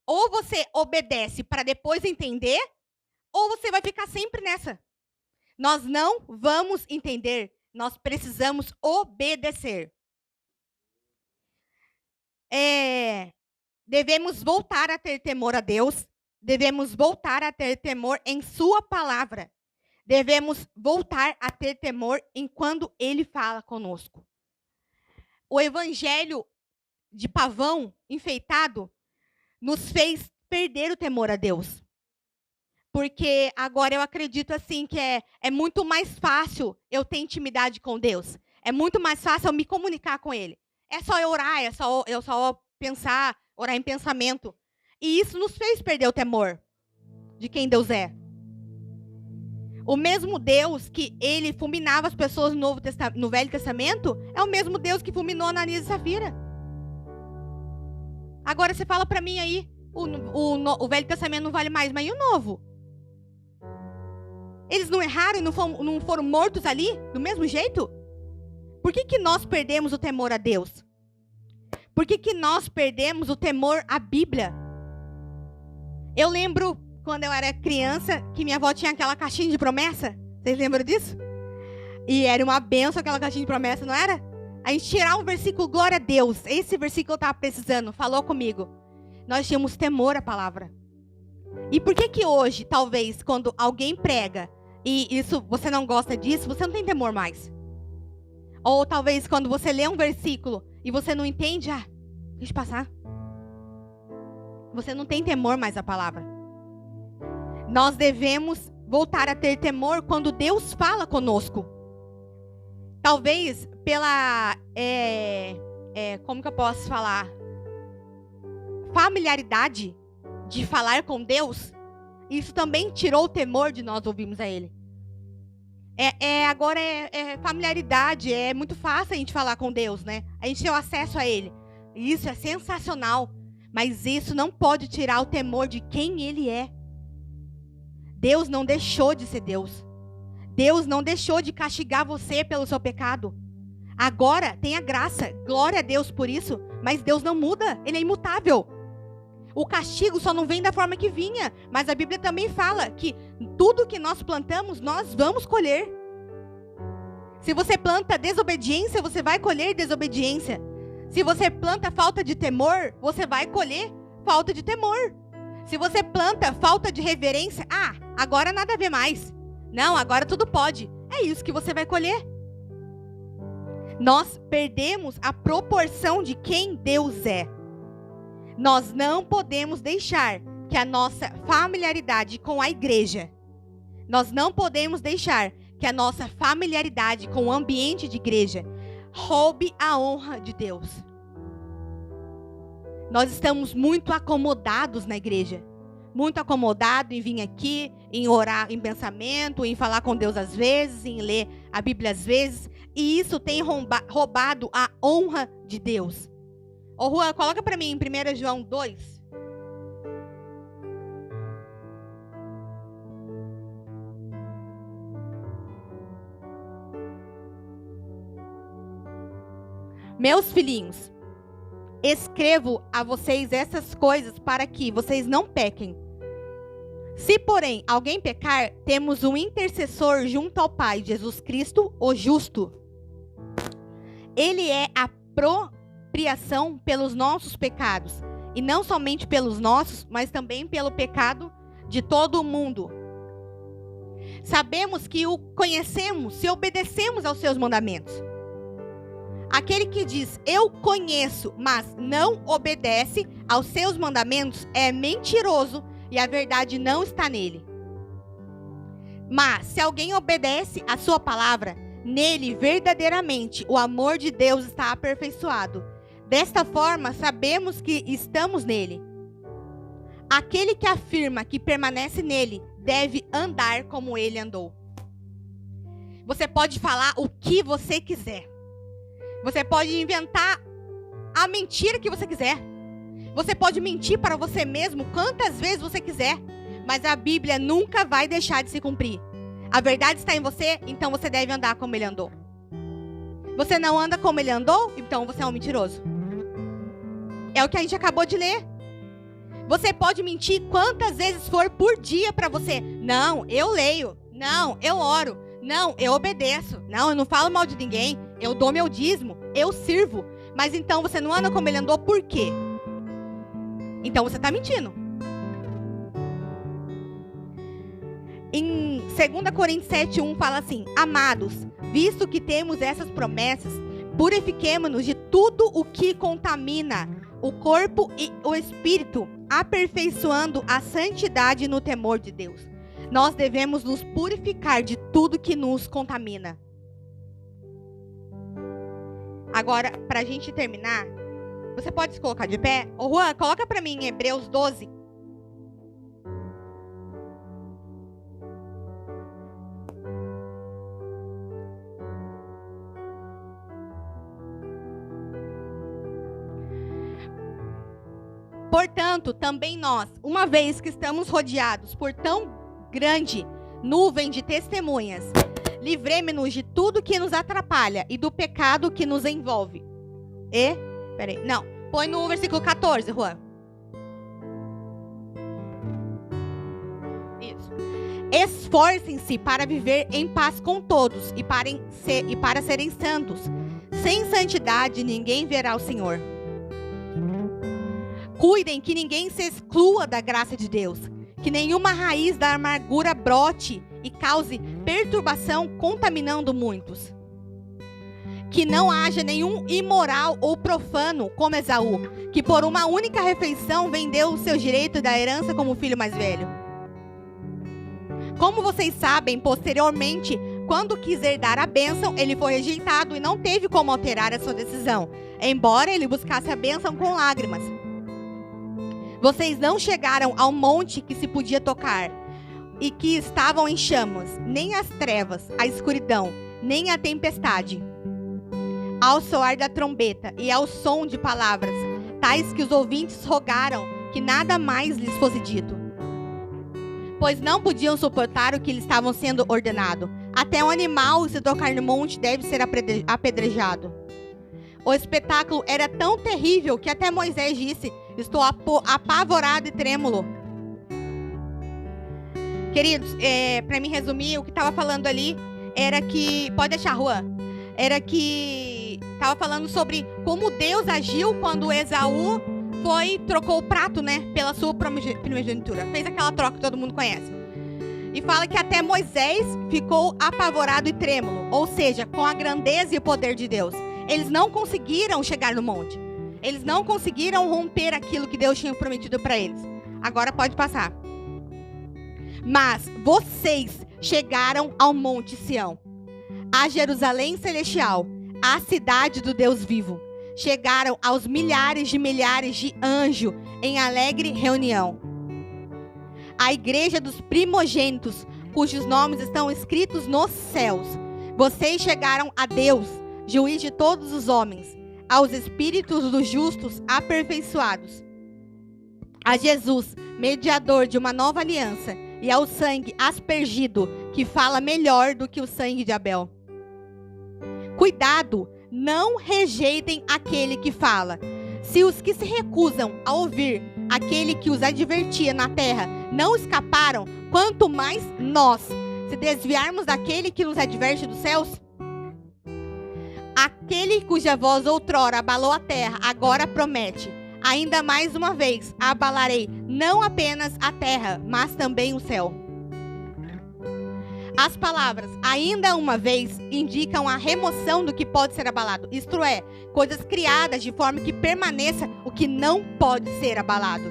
Ou você obedece para depois entender, ou você vai ficar sempre nessa. Nós não vamos entender. Nós precisamos obedecer. Devemos voltar a ter temor a Deus. Devemos voltar a ter temor em sua palavra. Devemos voltar a ter temor em quando Ele fala conosco. O evangelho de pavão enfeitado nos fez perder o temor a Deus. Porque agora eu acredito assim que é muito mais fácil eu ter intimidade com Deus. É muito mais fácil eu me comunicar com Ele. É só eu orar, eu só pensar, orar em pensamento. E isso nos fez perder o temor de quem Deus é. O mesmo Deus que Ele fulminava as pessoas no Velho Testamento é o mesmo Deus que fulminou Ananias e Safira. Agora você fala para mim aí, o Velho Testamento não vale mais, mas e o Novo? Eles não erraram e não foram mortos ali, do mesmo jeito? Por que nós perdemos o temor a Deus? Por que nós perdemos o temor à Bíblia? Eu lembro, quando eu era criança, que minha avó tinha aquela caixinha de promessa. Vocês lembram disso? E era uma benção aquela caixinha de promessa, não era? A gente tirava um versículo, glória a Deus. Esse versículo eu estava precisando, falou comigo. Nós tínhamos temor à palavra. E por que hoje, talvez, quando alguém prega, e isso você não gosta disso, você não tem temor mais? Ou talvez quando você lê um versículo e você não entende, deixa eu passar. Você não tem temor mais à palavra. Nós devemos voltar a ter temor quando Deus fala conosco. Talvez pela, como que eu posso falar? Familiaridade de falar com Deus. Isso também tirou o temor de nós ouvirmos a Ele. Agora é familiaridade, é muito fácil a gente falar com Deus, né? A gente tem o acesso a Ele. Isso é sensacional. Mas isso não pode tirar o temor de quem Ele é. Deus não deixou de ser Deus. Deus não deixou de castigar você pelo seu pecado. Agora tem a graça, glória a Deus por isso, mas Deus não muda, Ele é imutável. O castigo só não vem da forma que vinha, mas a Bíblia também fala que tudo que nós plantamos, nós vamos colher. Se você planta desobediência, você vai colher desobediência. Se você planta falta de temor, você vai colher falta de temor. Se você planta falta de reverência, agora nada a ver mais. Não, agora tudo pode. É isso que você vai colher. Nós perdemos a proporção de quem Deus é. Nós não podemos deixar que a nossa familiaridade com a igreja, nós não podemos deixar que a nossa familiaridade com o ambiente de igreja roube a honra de Deus. Nós estamos muito acomodados na igreja. Muito acomodado em vir aqui, em orar em pensamento, em falar com Deus às vezes, em ler a Bíblia às vezes. E isso tem roubado a honra de Deus. Ô Juan, coloca para mim em 1 João 2. Meus filhinhos, escrevo a vocês essas coisas para que vocês não pequem. Se, porém, alguém pecar, temos um intercessor junto ao Pai, Jesus Cristo, o justo. Ele é a propriação pelos nossos pecados, e não somente pelos nossos, mas também pelo pecado de todo o mundo. Sabemos que o conhecemos se obedecemos aos seus mandamentos. Aquele que diz, eu conheço, mas não obedece aos seus mandamentos, é mentiroso e a verdade não está nele. Mas, se alguém obedece à sua palavra, nele verdadeiramente o amor de Deus está aperfeiçoado. Desta forma, sabemos que estamos nele. Aquele que afirma que permanece nele, deve andar como ele andou. Você pode falar o que você quiser. Você pode inventar a mentira que você quiser. Você pode mentir para você mesmo quantas vezes você quiser. Mas a Bíblia nunca vai deixar de se cumprir. A verdade está em você, então você deve andar como ele andou. Você não anda como ele andou, então você é um mentiroso. É o que a gente acabou de ler. Você pode mentir quantas vezes for por dia para você. Não, eu leio. Não, eu oro. Não, eu obedeço. Não, eu não falo mal de ninguém. Eu dou meu dízimo. Eu sirvo. Mas então você não anda como ele andou, por quê? Então você está mentindo. Em 2 Coríntios 7:1 fala assim: amados, visto que temos essas promessas, purifiquemo-nos de tudo o que contamina o corpo e o espírito, aperfeiçoando a santidade no temor de Deus. Nós devemos nos purificar de tudo que nos contamina. Agora, para a gente terminar, você pode se colocar de pé? Ô Juan, coloca para mim em Hebreus 12. Portanto, também nós, uma vez que estamos rodeados por tão grande nuvem de testemunhas, livremo-nos de tudo que nos atrapalha e do pecado que nos envolve. Peraí, não, põe no versículo 14, Juan. Isso. Esforcem-se para viver em paz com todos e para serem santos. Sem santidade ninguém verá o Senhor. Cuidem que ninguém se exclua da graça de Deus, que nenhuma raiz da amargura brote e cause perturbação, contaminando muitos. Que não haja nenhum imoral ou profano como Esaú, que por uma única refeição vendeu o seu direito da herança como filho mais velho. Como vocês sabem, posteriormente, quando quis herdar a bênção, ele foi rejeitado e não teve como alterar a sua decisão, embora ele buscasse a bênção com lágrimas. Vocês não chegaram ao monte que se podia tocar e que estavam em chamas, nem as trevas, a escuridão, nem a tempestade. Ao soar da trombeta e ao som de palavras, tais que os ouvintes rogaram que nada mais lhes fosse dito. pois não podiam suportar o que lhes estavam sendo ordenado. Até um animal, se tocar no monte, deve ser apedrejado. O espetáculo era tão terrível que até Moisés disse: estou apavorado e trêmulo. Queridos, para me resumir, o que estava falando ali era que... Pode deixar, Juan. Era que estava falando sobre como Deus agiu quando Esaú trocou o prato, né? Pela sua primogenitura. Fez aquela troca que todo mundo conhece. E fala que até Moisés ficou apavorado e trêmulo. Ou seja, com a grandeza e o poder de Deus. Eles não conseguiram chegar no monte. Eles não conseguiram romper aquilo que Deus tinha prometido para eles. Agora pode passar. Mas vocês chegaram ao Monte Sião, a Jerusalém Celestial, a cidade do Deus vivo. Chegaram aos milhares de anjos em alegre reunião. A igreja dos primogênitos, cujos nomes estão escritos nos céus. Vocês chegaram a Deus, juiz de todos os homens, aos espíritos dos justos aperfeiçoados, a Jesus, mediador de uma nova aliança, e ao sangue aspergido, que fala melhor do que o sangue de Abel. Cuidado, não rejeitem aquele que fala. Se os que se recusam a ouvir aquele que os advertia na terra não escaparam, quanto mais nós, se desviarmos daquele que nos adverte dos céus? Aquele cuja voz outrora abalou a terra, agora promete: ainda mais uma vez abalarei não apenas a terra, mas também o céu. As palavras ainda uma vez indicam a remoção do que pode ser abalado, isto é, coisas criadas de forma que permaneça o que não pode ser abalado.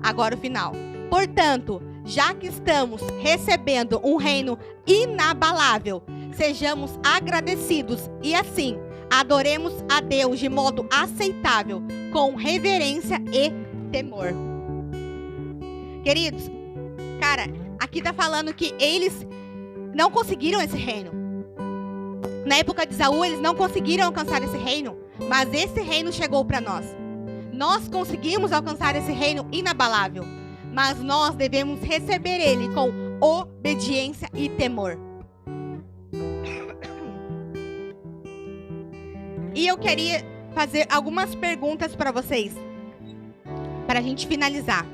Agora o final. Portanto, já que estamos recebendo um reino inabalável, sejamos agradecidos e assim adoremos a Deus de modo aceitável, com reverência e temor. Queridos, cara, aqui tá falando que eles não conseguiram esse reino. Na época de Esaú, eles não conseguiram alcançar esse reino, mas esse reino chegou para nós. Nós conseguimos alcançar esse reino inabalável, mas nós devemos receber ele com obediência e temor. E eu queria fazer algumas perguntas para vocês, para a gente finalizar.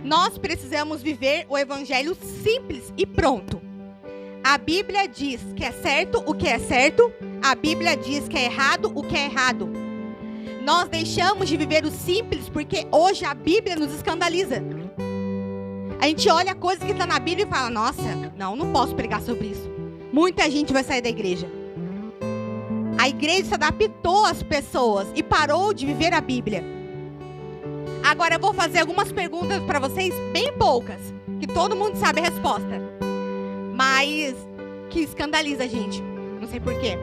Nós precisamos viver o evangelho simples e pronto. A Bíblia diz que é certo o que é certo, a Bíblia diz que é errado o que é errado. Nós deixamos de viver o simples porque hoje a Bíblia nos escandaliza. A gente olha a coisa que está na Bíblia e fala: nossa, não posso pregar sobre isso. Muita gente vai sair da igreja. A igreja se adaptou às pessoas e parou de viver a Bíblia. Agora eu vou fazer algumas perguntas para vocês, bem poucas, que todo mundo sabe a resposta, mas que escandaliza a gente. Não sei porquê.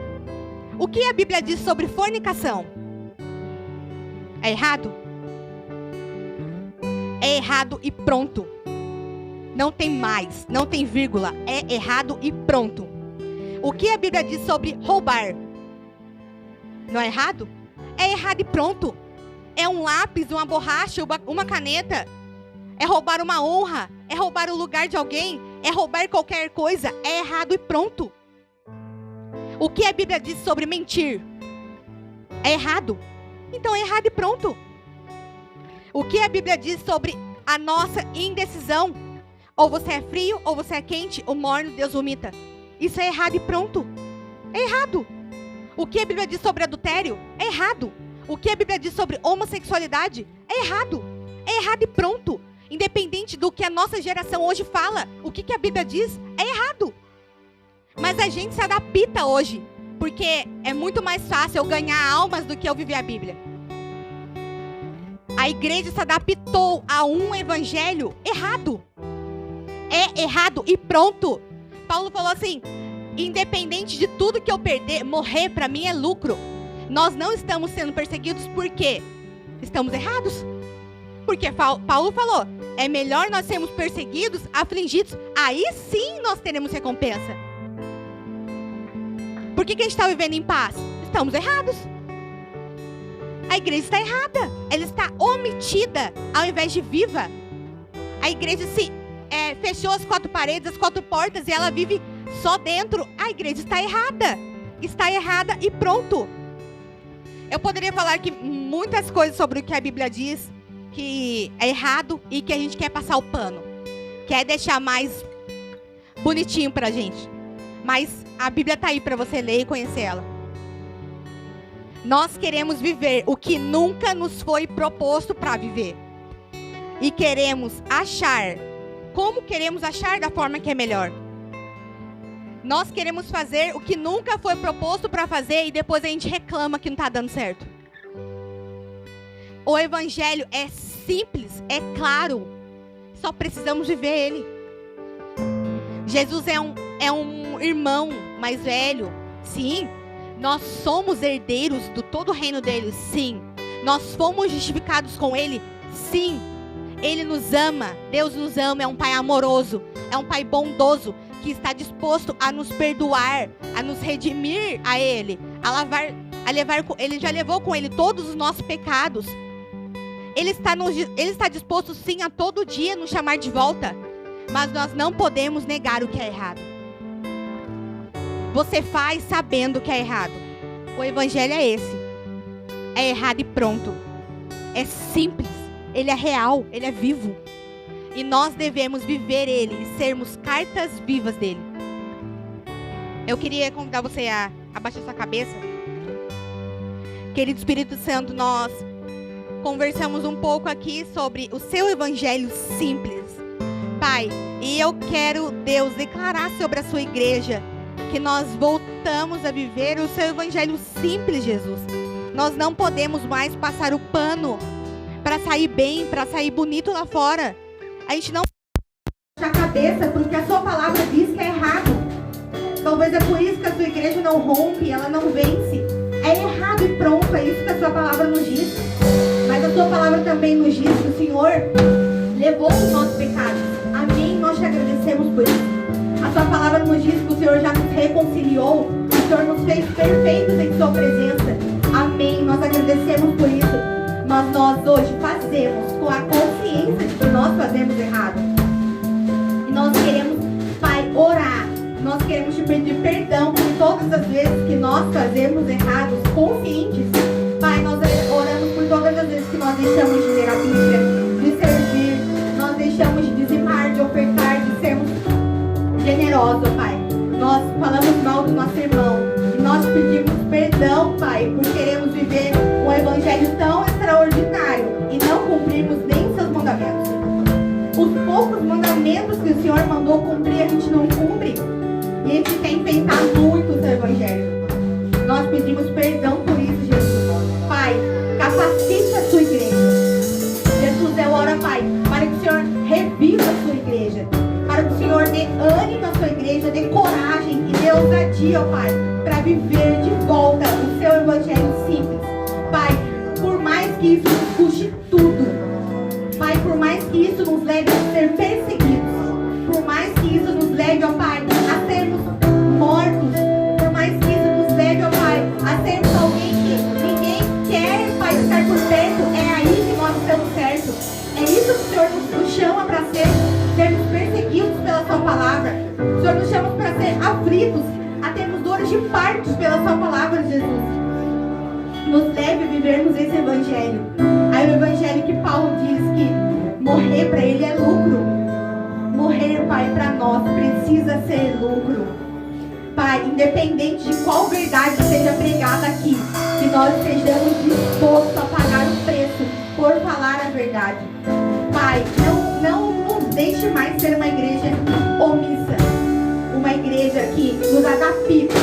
O que a Bíblia diz sobre fornicação? É errado? É errado e pronto. Não tem mais, não tem vírgula. É errado e pronto. O que a Bíblia diz sobre roubar? Não é errado? É errado e pronto. É um lápis, uma borracha, uma caneta. É roubar uma honra. É roubar o lugar de alguém. É roubar qualquer coisa. É errado e pronto. O que a Bíblia diz sobre mentir? É errado. Então é errado e pronto. O que a Bíblia diz sobre a nossa indecisão? Ou você é frio, ou você é quente, ou morno, Deus vomita. Isso é errado e pronto. É errado. O que a Bíblia diz sobre adultério? É errado. O que a Bíblia diz sobre homossexualidade? É errado. É errado e pronto. Independente do que a nossa geração hoje fala, o que a Bíblia diz é errado. Mas a gente se adapta hoje, porque é muito mais fácil eu ganhar almas do que eu viver a Bíblia. A igreja se adaptou a um evangelho errado. É errado e pronto. Paulo falou assim: independente de tudo que eu perder, morrer para mim é lucro. Nós não estamos sendo perseguidos porque estamos errados. Porque Paulo falou: é melhor nós sermos perseguidos, afligidos, aí sim nós teremos recompensa. Por que a gente está vivendo em paz? Estamos errados. A igreja está errada. Ela está omitida ao invés de viva. A igreja fechou as 4 paredes, as 4 portas e ela vive só dentro. A igreja está errada. Está errada e pronto. Eu poderia falar que muitas coisas sobre o que a Bíblia diz que é errado e que a gente quer passar o pano. Quer deixar mais bonitinho pra gente. Mas a Bíblia tá aí para você ler e conhecer ela. Nós queremos viver o que nunca nos foi proposto para viver. E queremos achar. Como queremos achar da forma que é melhor? Nós queremos fazer o que nunca foi proposto para fazer e depois a gente reclama que não está dando certo. O evangelho é simples, é claro. Só precisamos viver ele. Jesus é um irmão mais velho. Sim. Nós somos herdeiros do todo o reino dele. Sim. Nós fomos justificados com ele. Sim. Ele nos ama. Deus nos ama. É um pai amoroso. É um pai bondoso. Que está disposto a nos perdoar. A nos redimir a ele. Ele já levou com ele todos os nossos pecados. Ele está disposto sim a todo dia nos chamar de volta. Mas nós não podemos negar o que é errado. Você faz sabendo que é errado. O evangelho é esse. É errado e pronto. É simples. Ele é real. Ele é vivo. E nós devemos viver ele e sermos cartas vivas dele. Eu queria convidar você a abaixar sua cabeça. Querido Espírito Santo, nós conversamos um pouco aqui sobre o seu evangelho simples. Pai, e eu quero, Deus, declarar sobre a sua igreja que nós voltamos a viver o seu evangelho simples, Jesus. Nós não podemos mais passar o pano para sair bem, para sair bonito lá fora. A gente não baixa a cabeça porque a sua palavra diz que é errado. Talvez é por isso que a sua igreja não rompe, ela não vence. É errado e pronto, é isso que a sua palavra nos diz. Mas a sua palavra também nos diz que o Senhor levou os nossos pecados. Amém, nós te agradecemos por isso. A sua palavra nos diz que o Senhor já nos reconciliou, o Senhor nos fez perfeitos em sua presença. Amém, nós agradecemos por isso. Mas nós hoje fazemos com a consciência de que nós fazemos errado. E nós queremos, Pai, orar. Nós queremos te pedir perdão por todas as vezes que nós fazemos errados, conscientes. Pai, nós oramos por todas as vezes que nós deixamos de ler a Bíblia, de servir, nós deixamos de dizimar, de ofertar, de sermos generosos, Pai. Nós falamos mal do nosso irmão. E nós pedimos perdão, Pai, por queremos viver um evangelho tão extraordinário e não cumprirmos nem seus mandamentos. Os poucos mandamentos que o Senhor mandou cumprir, a gente não cumpre. E a gente quer enfeitar muito o seu evangelho. Nós pedimos perdão por isso, Jesus. Pai, capacite a sua igreja. Jesus, eu oro, Pai, para que o Senhor reviva a sua igreja. Para que o Senhor dê ânimo à sua igreja, dê coragem e dê ousadia, Pai, para viver de volta o seu evangelho simples. Pai, por mais que isso nos custe tudo. Pai, por mais que isso nos leve a ser perseguidos. Por mais que isso nos leve, ó Pai, a sermos mortos. Por mais que isso nos leve, ó Pai, a sermos alguém que ninguém quer, Pai, estar por perto. É aí que nós estamos certos. É isso que o Senhor nos chama para sermos perseguidos pela sua palavra. O Senhor nos chama para ser aflitos, a termos dores de partos pela sua palavra, Jesus. Nos leve a vivermos esse evangelho. Aí o evangelho que Paulo diz que morrer para ele é lucro. Morrer, Pai, para nós precisa ser lucro. Pai, independente de qual verdade seja pregada aqui, que nós estejamos dispostos a pagar o preço por falar a verdade. Pai, não nos deixe mais ser uma igreja omissa. Uma igreja que nos adapta